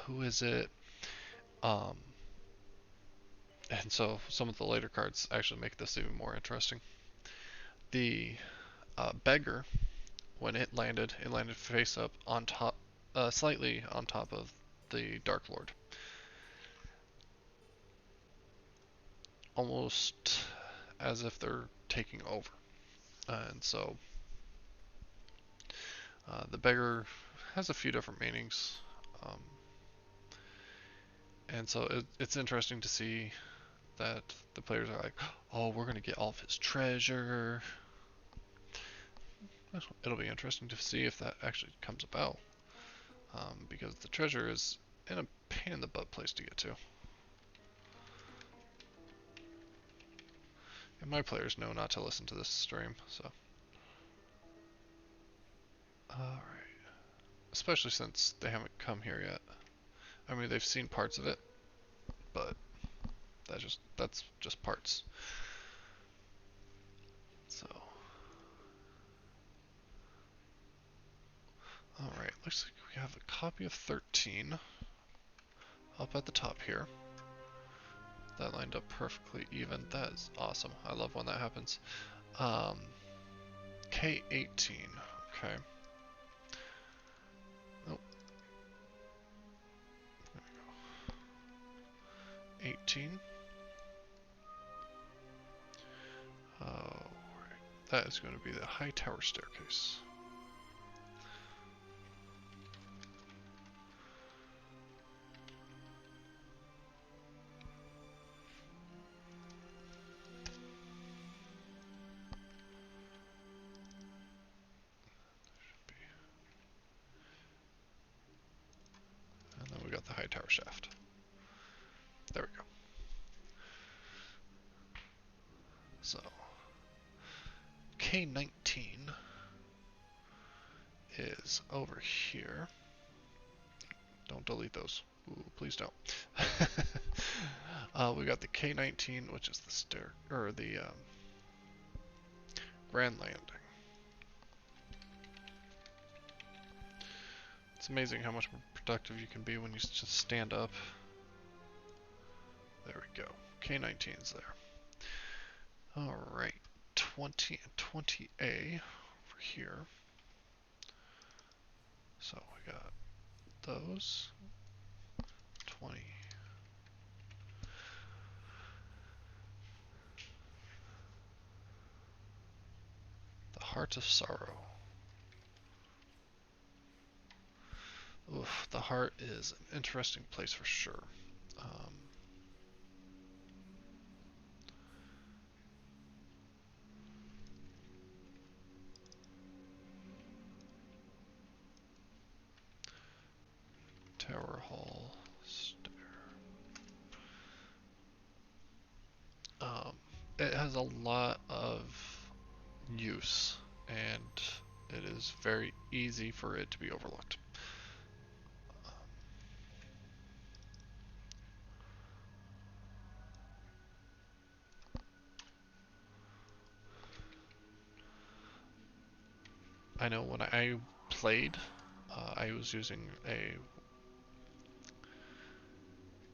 who is it? Um, and so some of the later cards actually make this even more interesting. The beggar, when it landed face up on top, slightly on top of the Dark Lord. Almost as if they're taking over. And so the beggar has a few different meanings. Um, and so it's interesting to see that the players are like, oh, we're going to get all of his treasure. It'll be interesting to see if that actually comes about. Because the treasure is in a pain in the butt place to get to. And my players know not to listen to this stream, so. Alright. Especially since they haven't come here yet. I mean, they've seen parts of it, but that's just parts. So. Alright, looks like we have a copy of 13 up at the top here. That lined up perfectly even. That is awesome. I love when that happens. K18. Okay. Oh. 18. Oh, right. That is going to be the high tower staircase. And then we got the high tower shaft. There we go. So, K19 is over here. Don't delete those. Ooh, please don't. We got the K19, which is the Grand Landing. It's amazing how much more productive you can be when you just stand up. There we go. K19's there. Alright, 20 and 20A over here. So we got those. 20. The Heart of Sorrow. Oof, the heart is an interesting place for sure. Tower Hall Stair. It has a lot of use, and it is very easy for it to be overlooked. I know when I played I was using a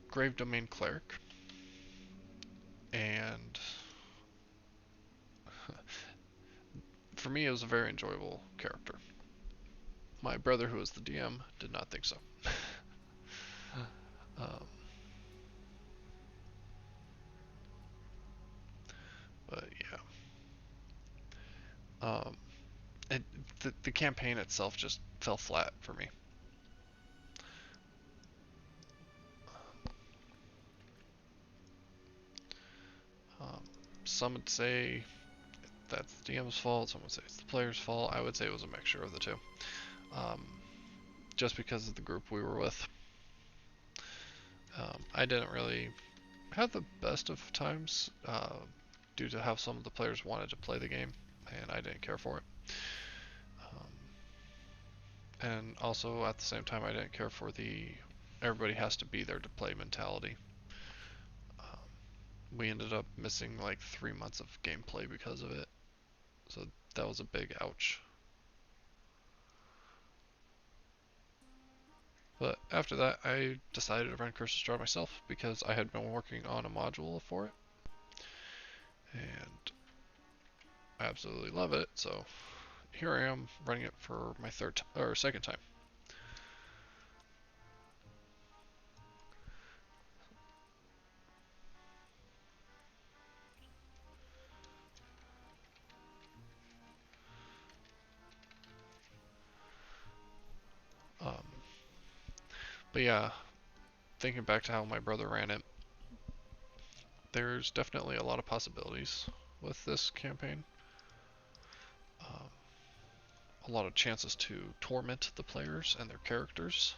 Grave Domain Cleric, and for me it was a very enjoyable character. My brother, who was the DM, did not think so. um, but yeah, it, the campaign itself just fell flat for me. Um, some would say that's the DM's fault, some would say it's the player's fault. I would say it was a mixture of the two. Um, just because of the group we were with. I didn't really have the best of times due to how some of the players wanted to play the game, and I didn't care for it. And also at the same time, I didn't care for the everybody has to be there to play mentality. We ended up missing like 3 months of gameplay because of it, so that was a big ouch. But after that, I decided to run Curse of Strahd myself because I had been working on a module for it, and I absolutely love it. So here I am running it for my second time. Um, but yeah, thinking back to how my brother ran it, there's definitely a lot of possibilities with this campaign. Um, a lot of chances to torment the players and their characters.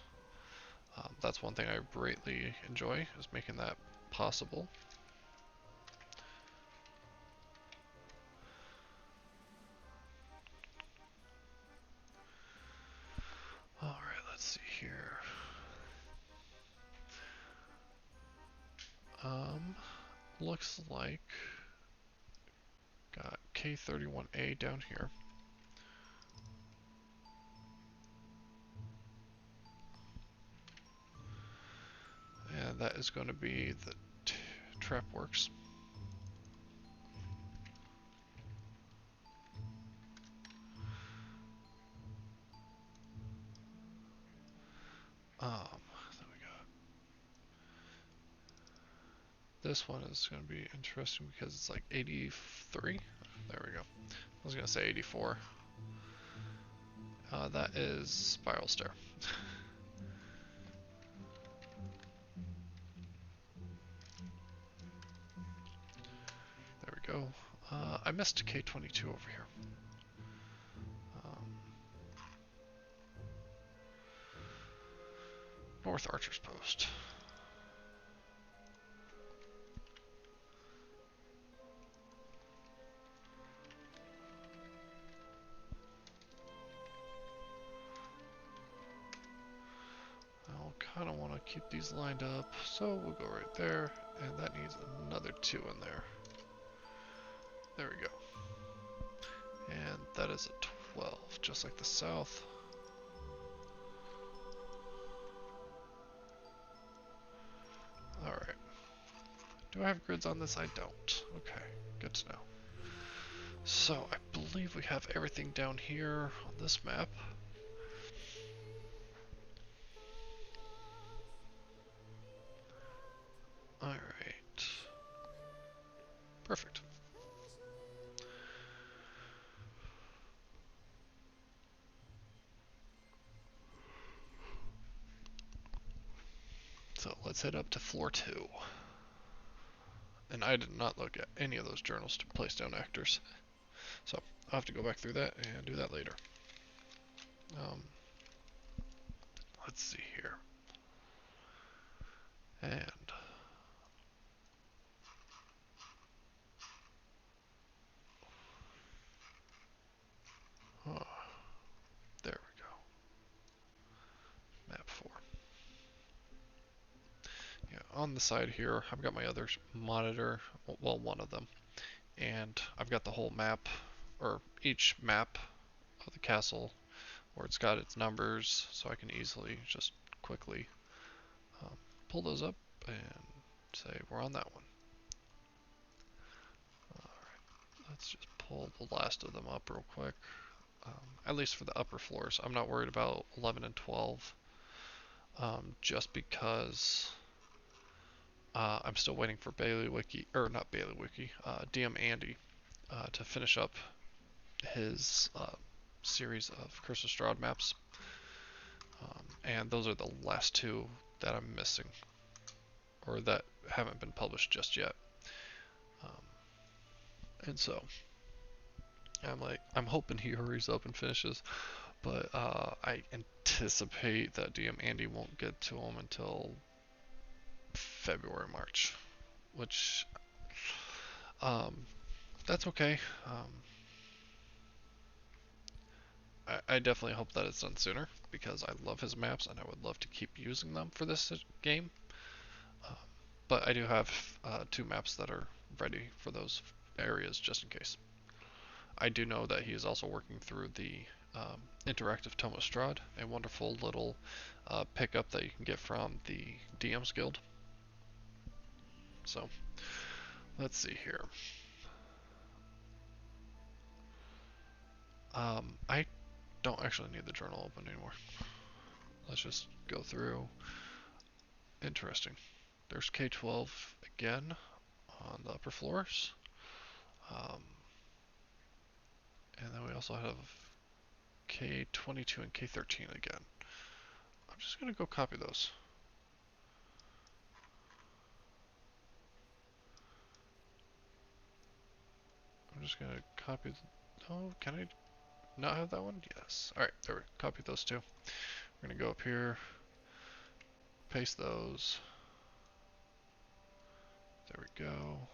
That's one thing I greatly enjoy, is making that possible. Alright, let's see here. Looks like got K31A down here. And that is going to be the trap works. Then we got this one is going to be interesting because it's like 83. There we go. I was going to say 84. That is Spiral Stair. There we go. I missed K22 over here. North Archer's Post. I'll kind of want to keep these lined up, so we'll go right there, and that needs another 2 in there. There we go. And that is a 12, just like the south. Alright. Do I have grids on this? I don't. Okay, good to know. So, I believe we have everything down here on this map. Alright. Perfect. So, let's head up to floor 2. And I did not look at any of those journals to place down actors. So, I'll have to go back through that and do that later. Let's see here. And oh, there we go. Map 4. Yeah, on the side here, I've got my other monitor, well, one of them, and I've got the whole map, or each map of the castle or it's got its numbers, so I can easily just quickly um, pull those up and say we're on that one. Alright, let's just pull the last of them up real quick. At least for the upper floors. I'm not worried about 11 and 12, just because I'm still waiting for Bailiwiki, or not Bailiwiki, DM Andy to finish up his series of Curse of Strahd maps. And those are the last two that I'm missing, or that haven't been published just yet. And so I'm hoping he hurries up and finishes, but I anticipate that DM Andy won't get to him until February, March, which that's okay. I definitely hope that it's done sooner, because I love his maps and I would love to keep using them for this game. But I do have 2 maps that are ready for those areas just in case. I do know that he is also working through the interactive Tome of Strahd, a wonderful little pickup that you can get from the DM's Guild. So, let's see here. I don't actually need the journal open anymore. Let's just go through. Interesting. There's K12 again on the upper floors. And then we also have K22 and K13 again. I'm just going to go copy those. I'm just going to copy. Oh, can I not have that one? Yes. Alright, there we go. Copy those two. We're going to go up here, paste those. There we go.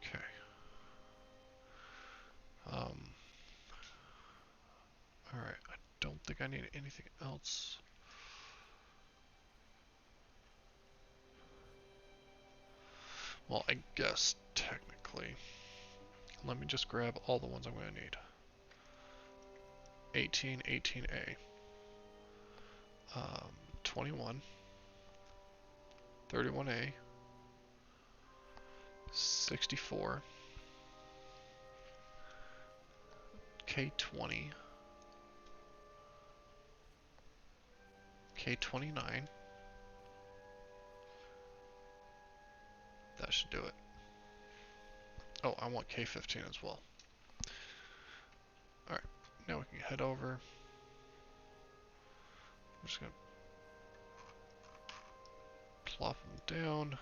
Okay. Alright, I don't think I need anything else. Well, I guess technically. Let me just grab all the ones I'm going to need. 18, 18A. 21. 31A. 64. K20. K29. That should do it. Oh, I want K15 as well. Alright, now we can head over. I'm just going to plop them down.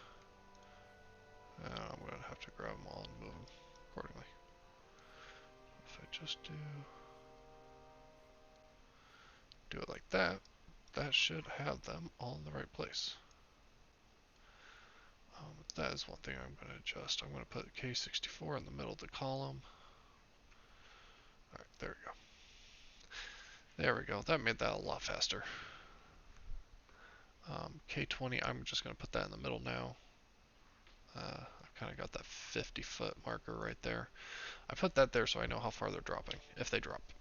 And I'm going to have to grab them all and move them accordingly. If I just do it like that, that should have them all in the right place. That is one thing I'm going to adjust. I'm going to put K64 in the middle of the column. Alright, there we go. There we go. That made that a lot faster. K20, I'm just going to put that in the middle now. I've kind of got that 50-foot marker right there. I put that there so I know how far they're dropping, if they drop.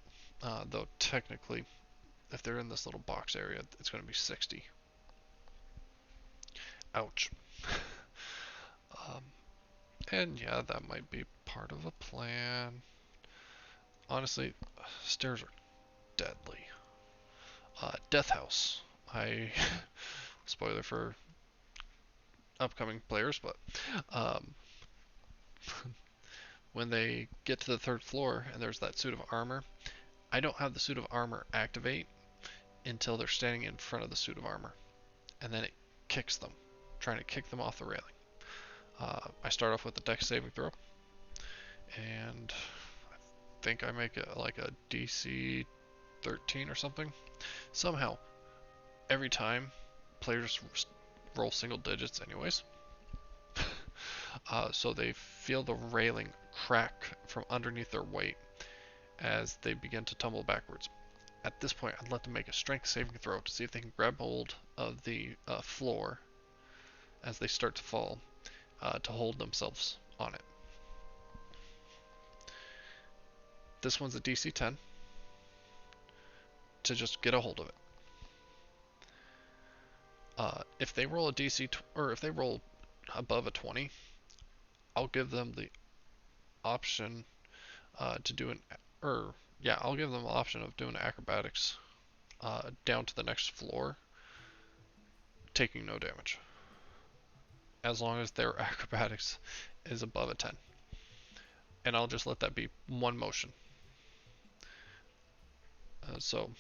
Though technically, if they're in this little box area, it's going to be 60. Ouch. And yeah, that might be part of a plan. Honestly, stairs are deadly. Death House. Spoiler for upcoming players, but when they get to the 3rd floor and there's that suit of armor, I don't have the suit of armor activate until they're standing in front of the suit of armor, and then it kicks them, trying to kick them off the railing. I start off with the dex saving throw, and I think I make it like a DC 13 or something. Somehow, every time, players roll single digits anyways. So they feel the railing crack from underneath their weight as they begin to tumble backwards. At this point, I'd let them make a strength saving throw to see if they can grab hold of the floor as they start to fall, to hold themselves on it. This one's a DC 10 to just get a hold of it. If they roll a DC or if they roll above a 20, I'll give them the option to do an or yeah, I'll give them the option of doing acrobatics down to the next floor, taking no damage, as long as their acrobatics is above a 10. And I'll just let that be one motion. So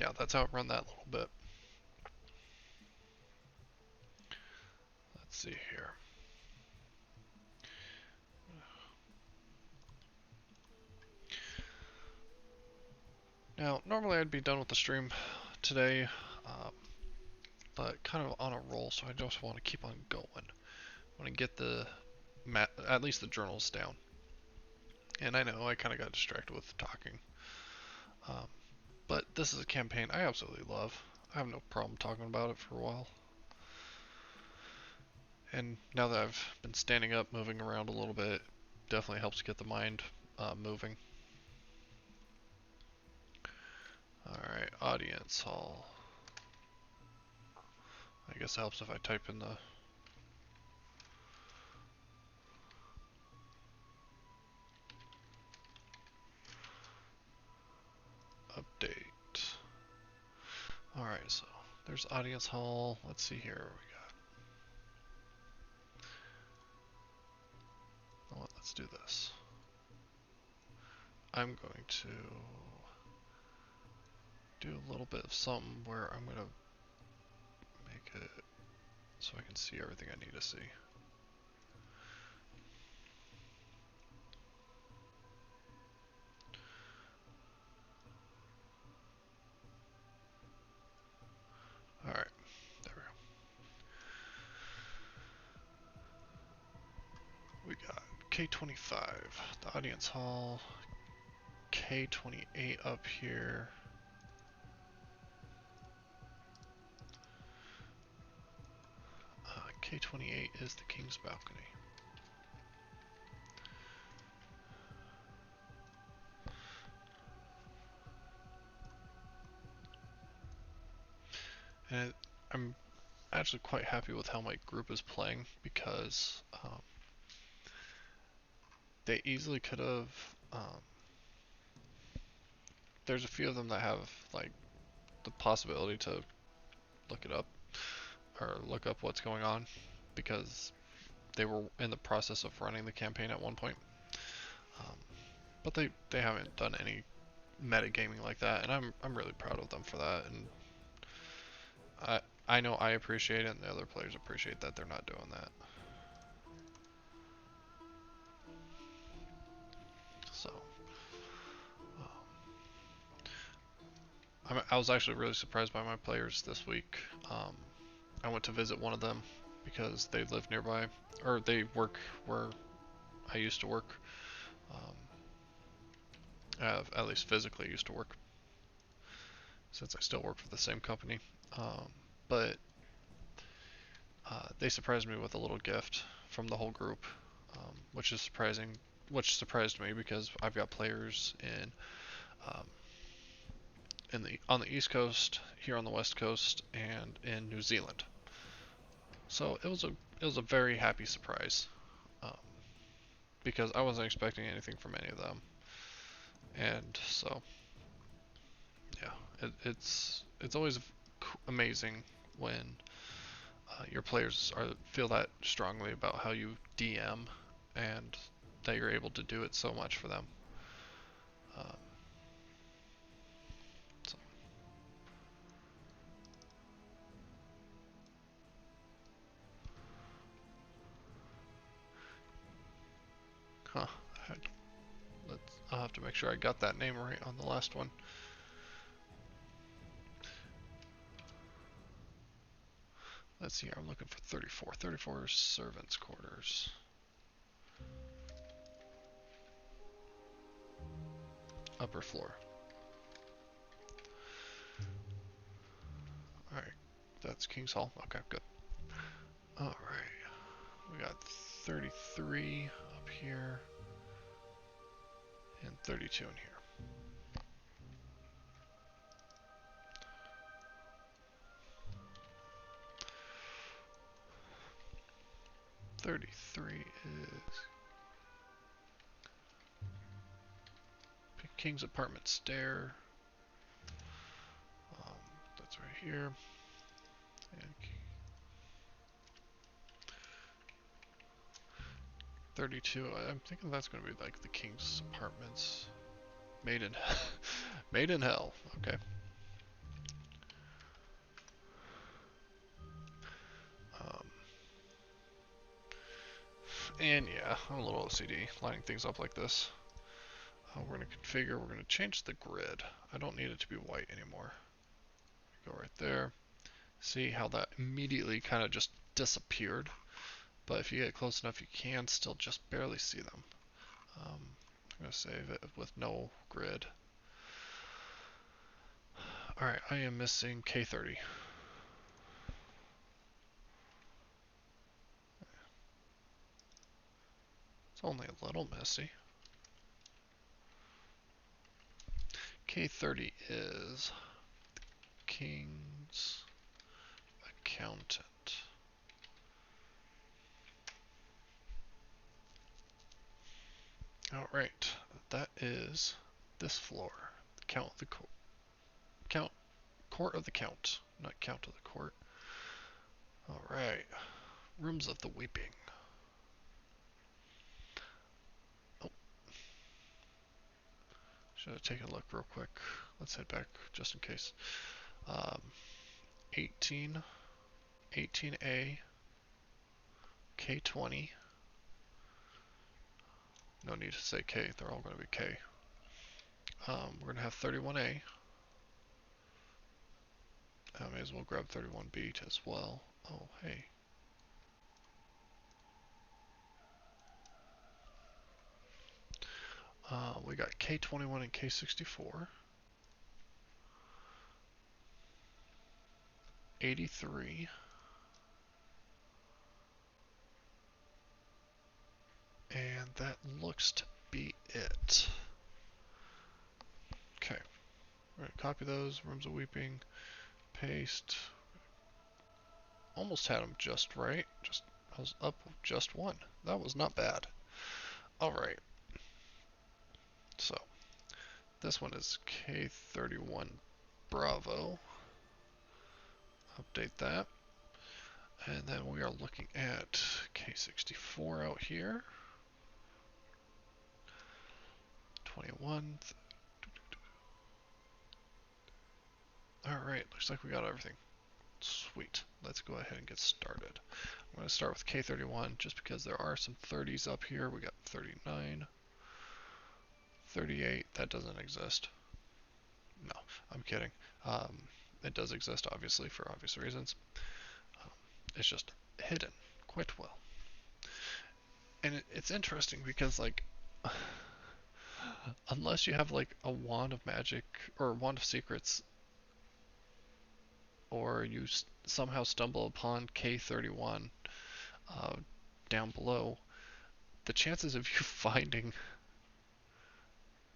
yeah, that's how I run that little bit. Let's see here. Now, normally I'd be done with the stream today, but kind of on a roll, so I just want to keep on going. I want to get at least the journals down. And I know I kind of got distracted with talking. But this is a campaign I absolutely love. I have no problem talking about it for a while. And now that I've been standing up, moving around a little bit, definitely helps get the mind moving. Alright, audience hall. I guess it helps if I type in the update. Alright, so there's audience hall. Let's see here what we got. Oh, let's do this. I'm going to do a little bit of something where I'm going to make it so I can see everything I need to see. Alright, there we go. We got K25, the audience hall, K28 up here. K28 is the king's balcony. And I'm actually quite happy with how my group is playing, because they easily could have there's a few of them that have like the possibility to look it up or look up what's going on, because they were in the process of running the campaign at one point. But they haven't done any metagaming like that, and I'm really proud of them for that. And I know I appreciate it, and the other players appreciate that they're not doing that. So I was actually really surprised by my players this week. I went to visit one of them because they live nearby, or they work where I used to work. At least physically used to work, since I still work for the same company. But they surprised me with a little gift from the whole group, which is surprising. Which surprised me because I've got players on the East Coast, here on the West Coast, and in New Zealand. So it was a very happy surprise, because I wasn't expecting anything from any of them, and so yeah, it's always amazing when your players feel that strongly about how you DM, and that you're able to do it so much for them. So. Huh. I'll have to make sure I got that name right on the last one. Let's see, I'm looking for 34. 34 servants' quarters. Upper floor. Alright, that's King's Hall. Okay, good. Alright, we got 33 up here and 32 in here. 33 is King's apartment stair. That's right here. And 32. I'm thinking that's going to be like the King's apartments. Made in, made in hell. Okay. And yeah, I'm a little OCD lining things up like this. We're going to configure, we're going to change the grid. I don't need it to be white anymore. Go right there. See how that immediately kind of just disappeared. But if you get close enough, you can still just barely see them. I'm going to save it with no grid. Alright, I am missing K30. It's only a little messy. K30 is King's accountant. Alright, that is this floor. Count the court of the count, not count of the court. Alright, rooms of the weeping. Oh, should have taken a look real quick. Let's head back just in case. 18, 18A, K20. No need to say K, they're all going to be K. We're going to have 31A. I may as well grab 31B as well. Oh, hey. We got K21 and K64. 83. And that looks to be it. Okay. We're going to copy those. Rooms of Weeping. Paste. Almost had them just right. I was up just one. That was not bad. Alright. So, this one is K31 Bravo. Update that. And then we are looking at K64 out here. 21. Alright, looks like we got everything. Sweet. Let's go ahead and get started. I'm going to start with K31 just because there are some 30s up here. We got 39. 38, that doesn't exist. No, I'm kidding. It does exist, obviously, for obvious reasons. It's just hidden quite well. And it's interesting because, like, unless you have, like, a wand of magic or a wand of secrets, or you somehow stumble upon K31 down below, the chances of you finding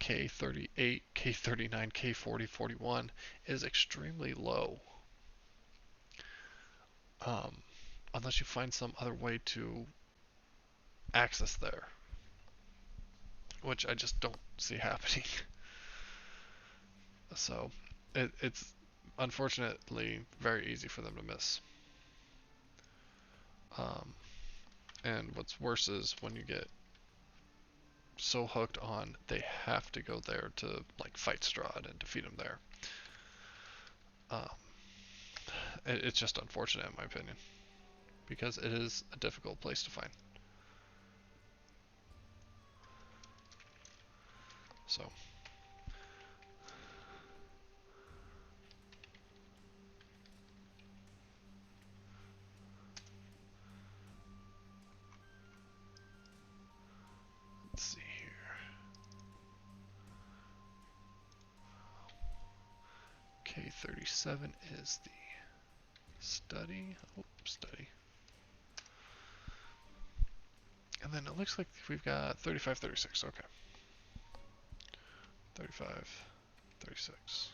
K38, K39, K40, 41 is extremely low. Unless you find some other way to access there. Which I just don't see happening. So, it's unfortunately very easy for them to miss. And what's worse is when you get so hooked on they have to go there to like fight Strahd and defeat him there. It's just unfortunate in my opinion, because it is a difficult place to find. So let's see here. K37 is the study. Oh, study. And then it looks like we've got 35, 36. Okay. 35, 36.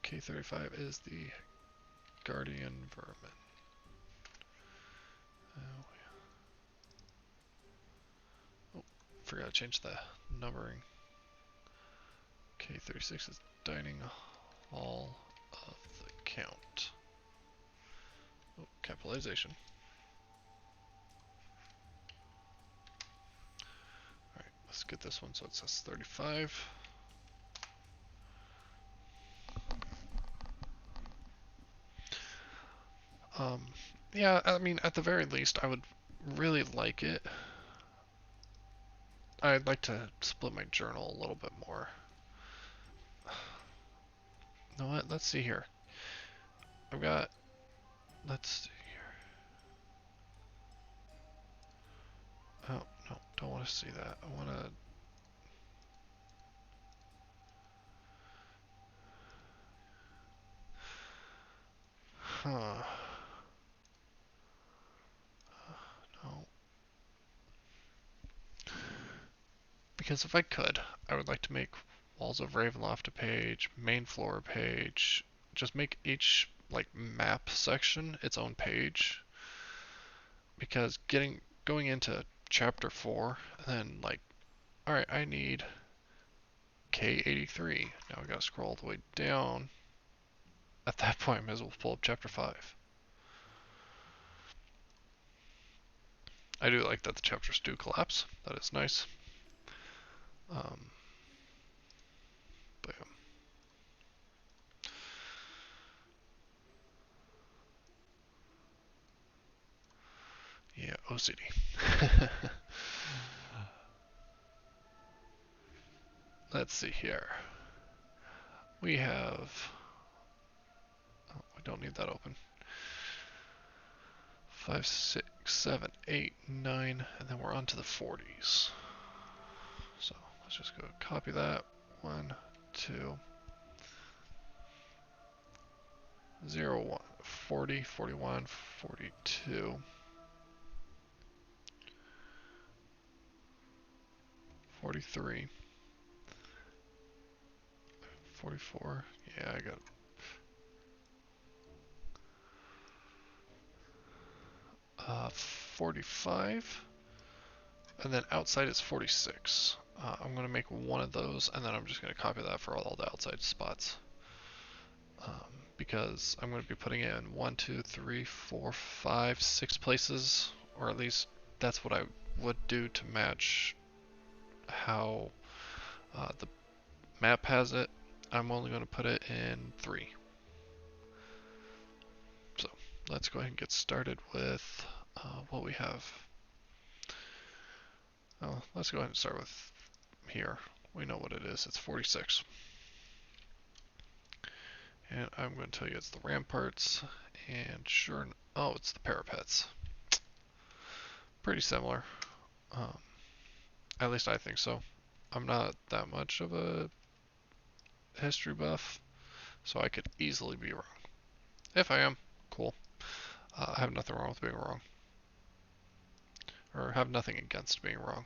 K35 is the Guardian Vermin. Oh, forgot to change the numbering. K36 is Dining Hall of the Count. Oh, capitalization. Alright, let's get this one so it says 35. Yeah, I mean, at the very least, I would really like it. I'd like to split my journal a little bit more. You know what? Let's see here. I've got... Let's see here. Oh, no, don't want to see that. I want to... Huh. No. Because if I could, I would like to make Walls of Ravenloft a page, main floor a page, just make each like map section its own page. Because going into chapter 4, and then like, alright, I need K83. Now I gotta scroll all the way down. At that point, I may as well pull up chapter 5. I do like that the chapters do collapse. That is nice. But yeah, OCD. Let's see here. We have... Oh, we don't need that open. 5, 6, 7, 8, 9, and then we're on to the 40s. So let's just go copy that. 1, 2, 0, 1, 40, 41, 42, 43, 44. Yeah, I got 45, and then outside is 46. I'm going to make one of those, and then I'm just going to copy that for all the outside spots. Because I'm going to be putting in 1, 2, 3, 4, 5, 6 places, or at least that's what I would do to match how the map has it. I'm only going to put it in 3. So let's go ahead and get started with what we have. Oh, let's go ahead and start with here. We know what it is. It's 46. And I'm going to tell you it's the ramparts. And sure, oh, it's the parapets. Pretty similar. At least I think so. I'm not that much of a history buff, so I could easily be wrong. If I am, cool. I have nothing wrong with being wrong. Or have nothing against being wrong.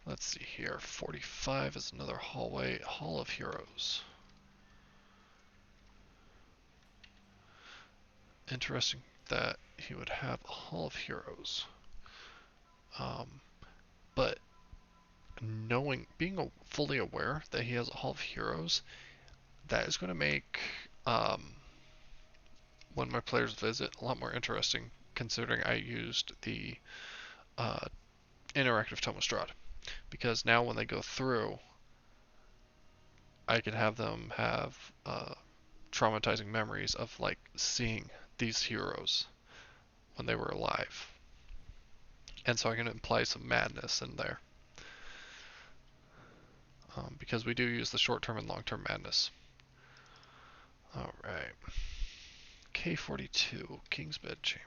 Let's see here. 45 is another hallway. Hall of Heroes. Interesting that he would have a Hall of Heroes. But being fully aware that he has a Hall of Heroes, that is going to make when my players visit a lot more interesting, considering I used the interactive Tome of Strahd. Because now when they go through, I can have them have traumatizing memories of like seeing these heroes when they were alive. And so I can imply some madness in there. Because we do use the short-term and long-term madness. Alright. K42, King's Bedchamber.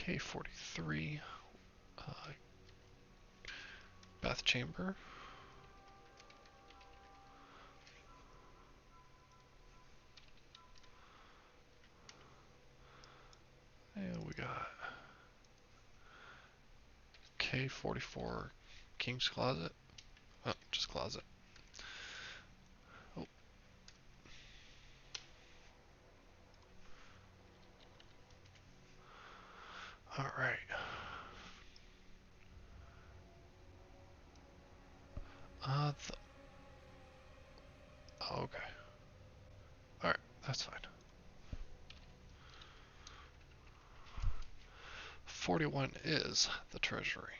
K43, bath chamber. And we got K44, king's closet. Oh, just closet. Oh. All right. Okay. All right, that's fine. 41 is the treasury.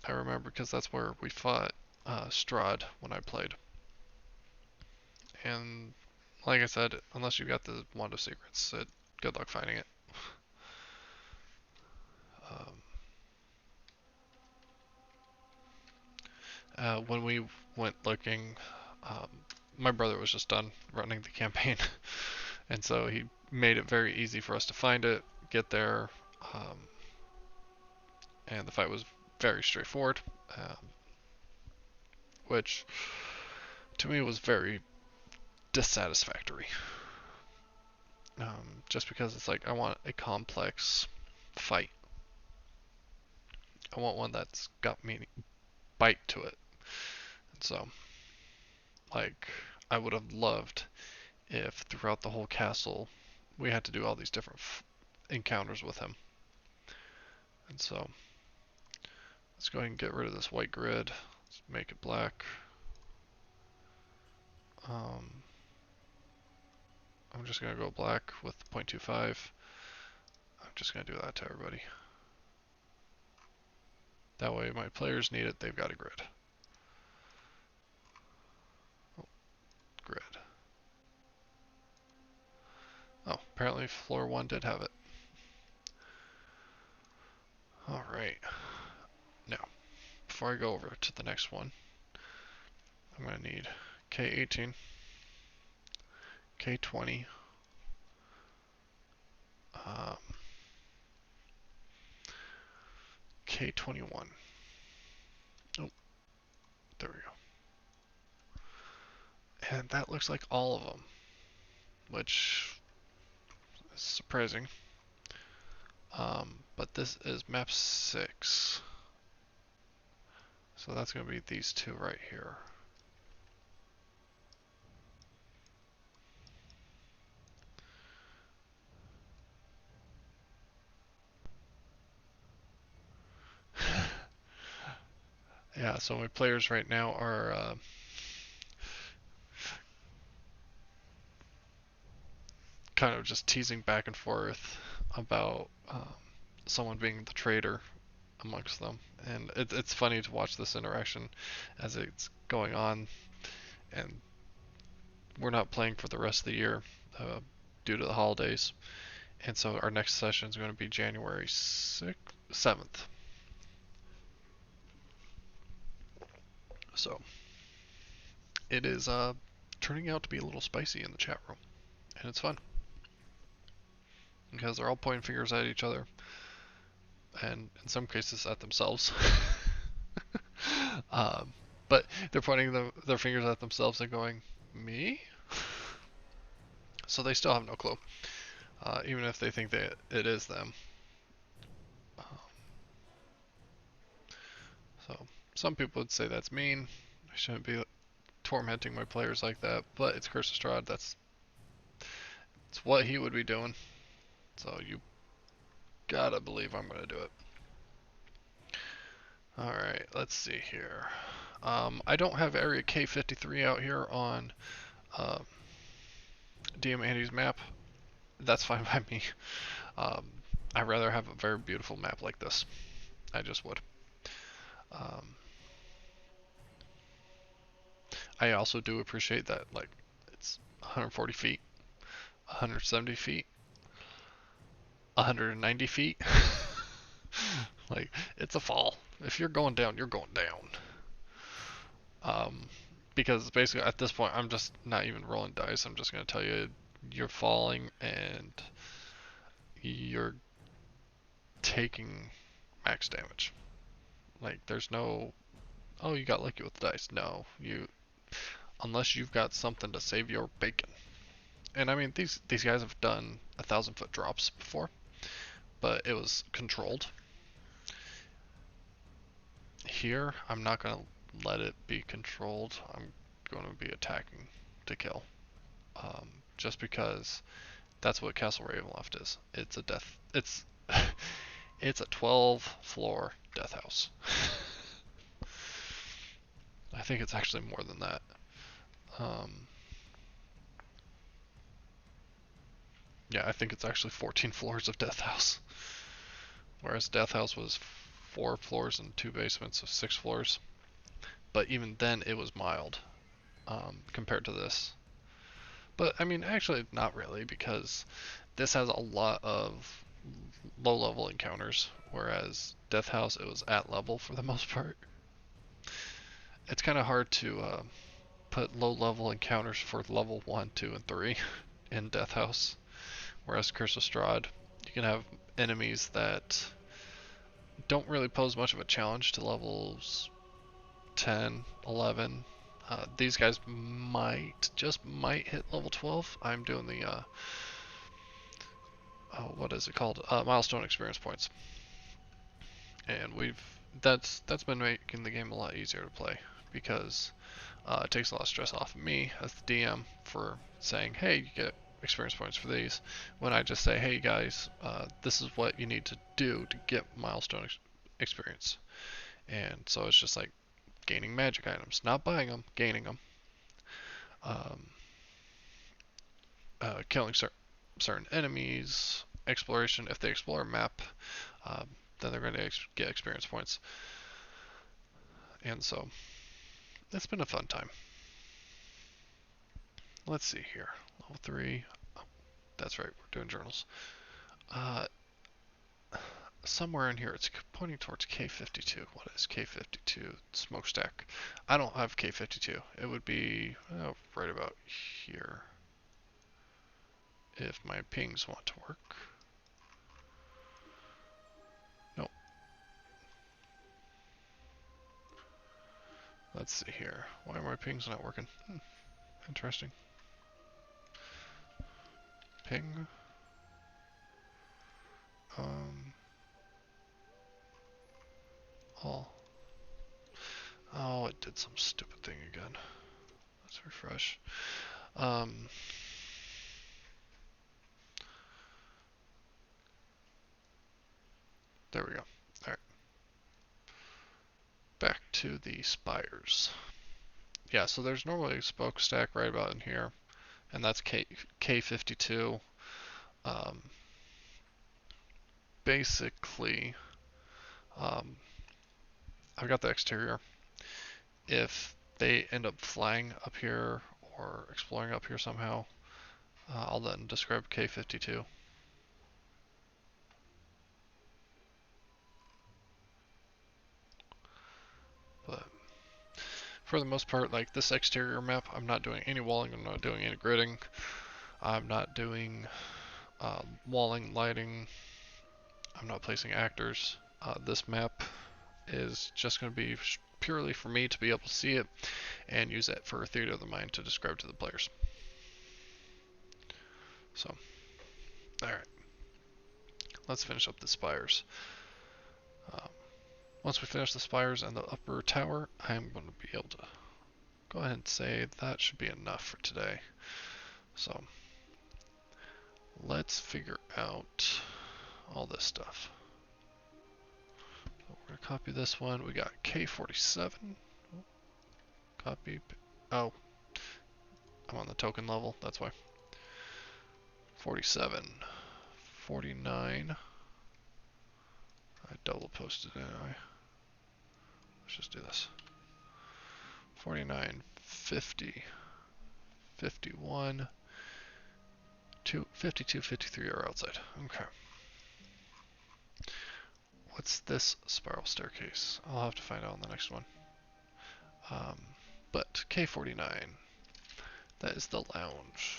I remember because that's where we fought Strahd when I played. And like I said, unless you got the Wand of Secrets, good luck finding it. When we went looking, um, my brother was just done running the campaign, and so he made it very easy for us to find it, get there, um, and the fight was very straightforward, which to me was very dissatisfactory. Just because it's like I want a complex fight. I want one that's got bite to it. And so, like, I would have loved if throughout the whole castle we had to do all these different encounters with him. And so, let's go ahead and get rid of this white grid. Let's make it black. I'm just going to go black with 0.25. I'm just going to do that to everybody. That way my players need it, they've got a grid. Oh, grid. Oh, apparently floor 1 did have it. Alright. Now, before I go over to the next one, I'm going to need K18, K20, K21. Oh, there we go. And that looks like all of them, which is surprising. But this is map 6. So that's going to be these two right here. Yeah, so my players right now are kind of just teasing back and forth about someone being the traitor amongst them. And it's funny to watch this interaction as it's going on. And we're not playing for the rest of the year due to the holidays. And so our next session is going to be January 7th. So it is turning out to be a little spicy in the chat room. And it's fun. Because they're all pointing fingers at each other. And in some cases at themselves. But they're pointing their fingers at themselves and going, me? So they still have no clue. Even if they think that it is them. So some people would say that's mean. I shouldn't be tormenting my players like that, but it's Curse of Strahd. It's what he would be doing. So you gotta believe I'm gonna do it. Alright, let's see here. I don't have area K53 out here on DM Andy's map. That's fine by me. I'd rather have a very beautiful map like this. I just would. I also do appreciate that, like, it's 140 feet, 170 feet, 190 feet. Like, it's a fall. If you're going down, you're going down. Because basically at this point, I'm just not even rolling dice. I'm just going to tell you you're falling, and you're taking max damage. Like, there's no, oh, you got lucky with the dice. No, unless you've got something to save your bacon. And I mean, these guys have done 1,000-foot drops before, but it was controlled. Here, I'm not going to let it be controlled. I'm going to be attacking to kill. Just because that's what Castle Ravenloft is. It's a death. It's a 12-floor death house. I think it's actually more than that. Yeah, I think it's actually 14 floors of death house. Whereas death house was 4 floors and 2 basements, so 6 floors. But even then, it was mild compared to this. But I mean, actually, not really, because this has a lot of low-level encounters, whereas Death House, it was at level for the most part. It's kind of hard to put low-level encounters for level 1, 2, and 3 in Death House, whereas Curse of Strahd, you can have enemies that don't really pose much of a challenge to levels 10, 11. These guys just might hit level 12. I'm doing the what is it called? Milestone experience points, and that's been making the game a lot easier to play because it takes a lot of stress off of me as the DM for saying, hey, you get experience points for these, when I just say, hey guys, this is what you need to do to get milestone experience. And so it's just like gaining magic items, not buying them, gaining them. Killing certain enemies, exploration. If they explore a map, then they're going to get experience points. And so, it's been a fun time. Let's see here. Level 3. Oh, that's right, we're doing journals. Somewhere in here, it's pointing towards K52. What is K52? Smokestack. I don't have K52. It would be right about here. If my pings want to work. Nope. Let's see here. Why are my pings not working? Interesting. Ping. All. Oh, it did some stupid thing again. Let's refresh. There we go. Alright. Back to the spires. Yeah, so there's normally a smokestack right about in here, and that's K52. Basically, I've got the exterior. If they end up flying up here or exploring up here somehow, I'll then describe K52. But for the most part, like this exterior map, I'm not doing any walling, I'm not doing any gridding, I'm not doing walling, lighting, I'm not placing actors. This map is just going to be purely for me to be able to see it and use it for theater of the mind to describe to the players. So, alright. Let's finish up the spires. Once we finish the spires and the upper tower, I'm going to be able to go ahead and say that should be enough for today. So, let's figure out all this stuff. So we're going to copy this one. We got K47. Copy. Oh, I'm on the token level, that's why. 47. 49. I double posted it, didn't I? Let's just do this. 49, 50, 51, 52, 53 are outside. Okay. What's this spiral staircase? I'll have to find out on the next one. But K49, that is the lounge.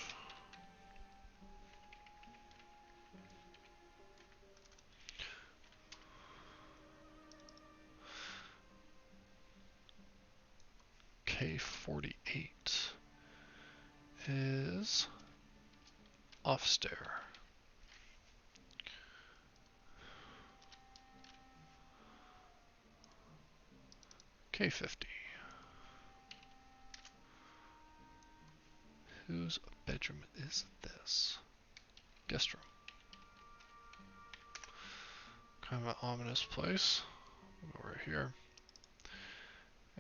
K48 is off stair. K50. Whose bedroom is this? Guest room. Kind of an ominous place. We'll go right here.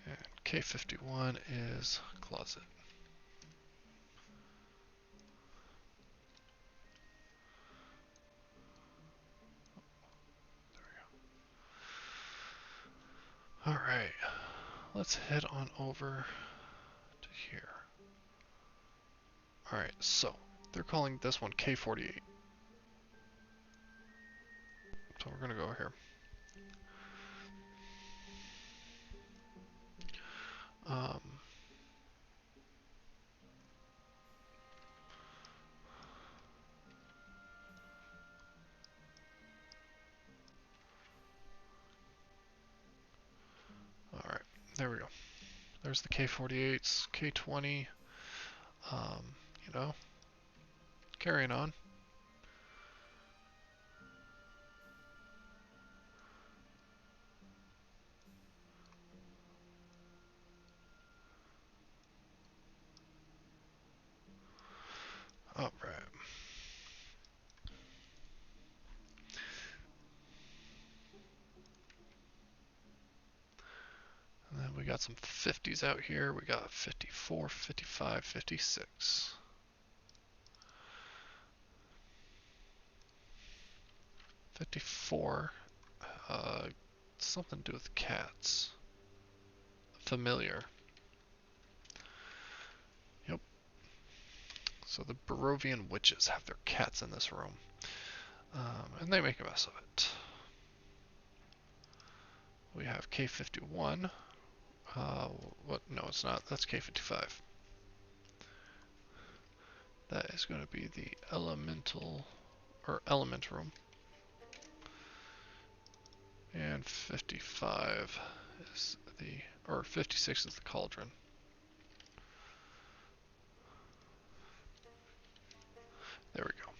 And K51 is closet. There we go. Alright. Let's head on over to here. Alright, so they're calling this one K48. So we're gonna go here. Alright, there we go. There's the K48s, K20. You know, carrying on. Alright. And then we got some 50s out here. We got 54, 55, 56. 54. Something to do with cats. Familiar. Yep. So the Barovian witches have their cats in this room. And they make a mess of it. We have K51. What? No, it's not. That's K55. That is going to be the elemental, or element room. And 55 is the, or 56 is the cauldron. There we go.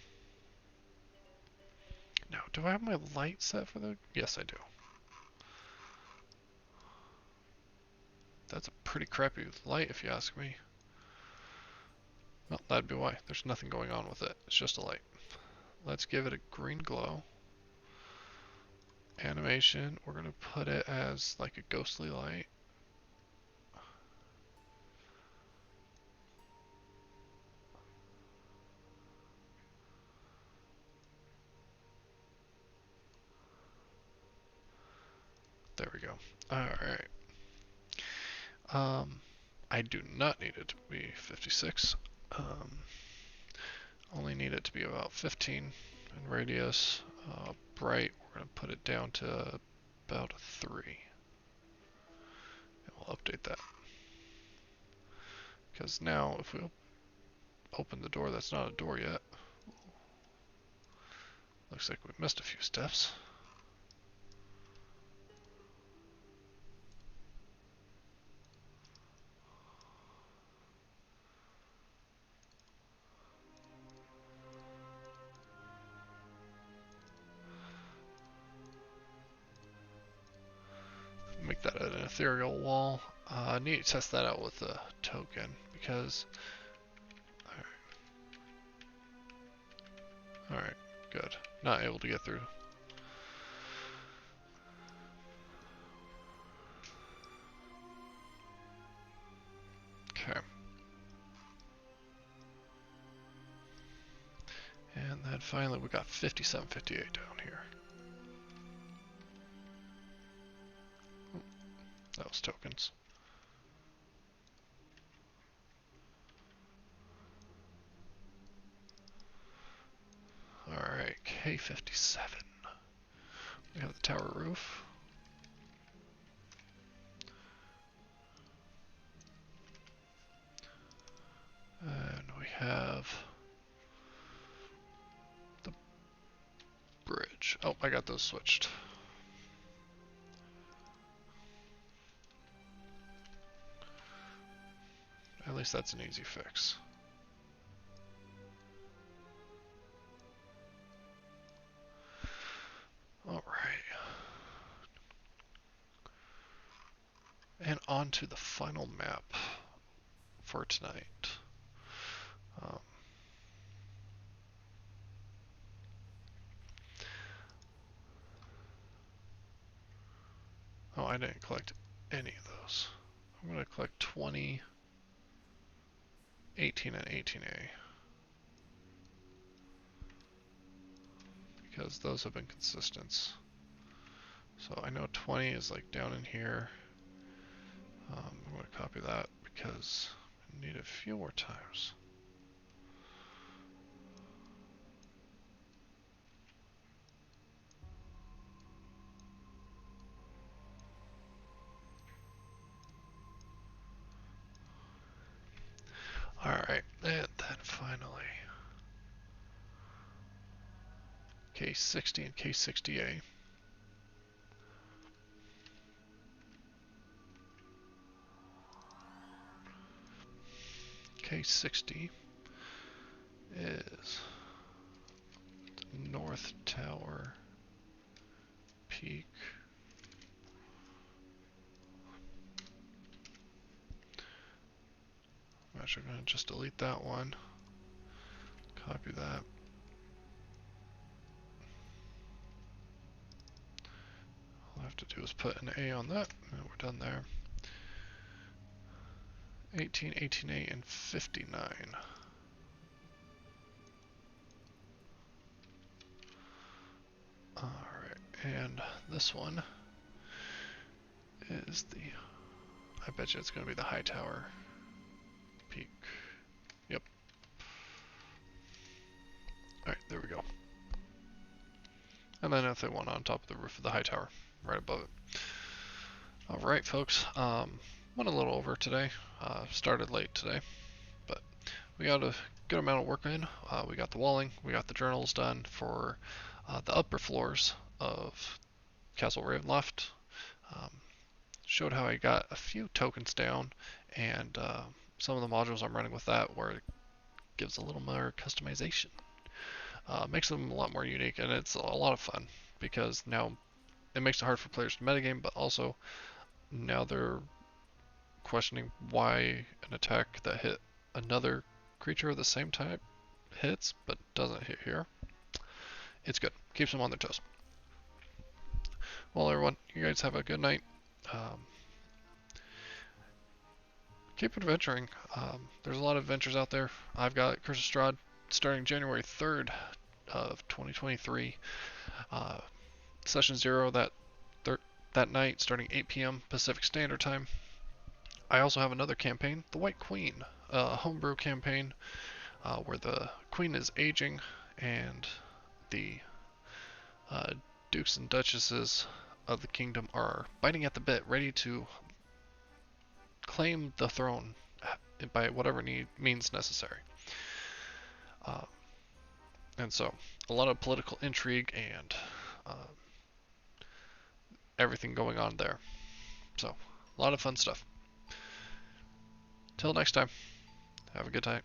Now, do I have my light set for the? Yes, I do. That's a pretty crappy light, if you ask me. Well, that'd be why. There's nothing going on with it. It's just a light. Let's give it a green glow. Animation, we're going to put it as like a ghostly light. There we go. Alright. I do not need it to be 56. Only need it to be about 15 in radius. Bright, we're going to put it down to about a 3. And we'll update that. Because now, if we open the door, that's not a door yet. Looks like we missed a few steps. Make that an ethereal wall. I need to test that out with a token because. Alright, good. Not able to get through. Okay. And then finally we got 5758 down here. That was tokens. Alright, K57. We have the tower roof. And we have the bridge. Oh, I got those switched. At least that's an easy fix. Alright. And on to the final map for tonight. Oh, I didn't collect any of those. I'm going to collect 20, 18, and 18A. Because those have been consistent. So I know 20 is like down in here. I'm going to copy that because I need a few more times. Alright, and then finally K60 and K60A. K60 is North Tower Peak. I'm actually going to just delete that one. Copy that. All I have to do is put an A on that, and we're done there. 18, 18A, and 59. Alright, and this one is the, I bet you it's going to be the High Tower Peak. Yep. Alright, there we go. And then if they want on top of the roof of the High Tower, right above it. Alright, folks, went a little over today. Started late today, but we got a good amount of work in. We got the walling, we got the journals done for the upper floors of Castle Ravenloft. Showed how I got a few tokens down, and some of the modules I'm running with that where it gives a little more customization. Makes them a lot more unique, and it's a lot of fun because now it makes it hard for players to metagame, but also now they're questioning why an attack that hit another creature of the same type hits but doesn't hit here. It's good. Keeps them on their toes. Well, everyone, you guys have a good night. Keep adventuring. There's a lot of adventures out there. I've got Curse of Strahd starting January 3rd of 2023. Session 0 that night starting 8 p.m. Pacific Standard Time. I also have another campaign, the White Queen, a homebrew campaign where the Queen is aging and the Dukes and Duchesses of the kingdom are biting at the bit, ready to claim the throne by whatever means necessary. And so, a lot of political intrigue and everything going on there. So, a lot of fun stuff. Till next time, have a good time.